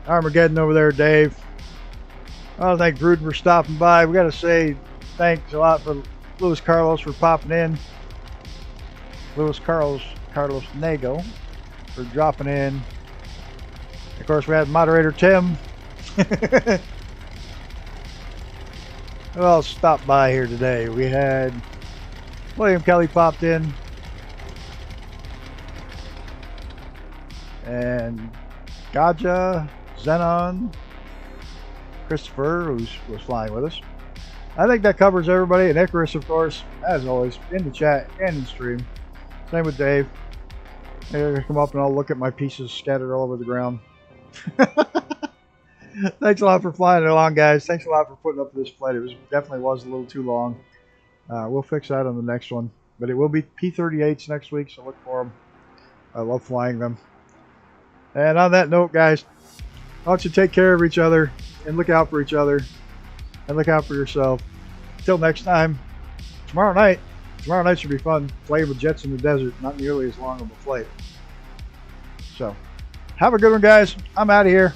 [SPEAKER 2] Armageddon over there, Dave. I want to thank Rudin for stopping by. We got to say thanks a lot for Luis Carlos for popping in. Luis Carlos Nego for dropping in. Of course, we had moderator Tim. Who else stopped by here today? We had William Kelly popped in. and Gaja, Zenon, Christopher, who was flying with us. I think that covers everybody. And Icarus, of course, as always, in the chat and in the stream. Same with Dave. Here, come up and I'll look at my pieces scattered all over the ground. Thanks a lot for flying along, guys. Thanks a lot for putting up with this flight. It definitely was a little too long. We'll fix that on the next one. But it will be P-38s next week, so look for them. I love flying them. And on that note, guys, I want you to take care of each other and look out for each other and look out for yourself. Until next time, tomorrow night should be fun. Flying with jets in the desert, not nearly as long of a flight. So, have a good one, guys. I'm out of here.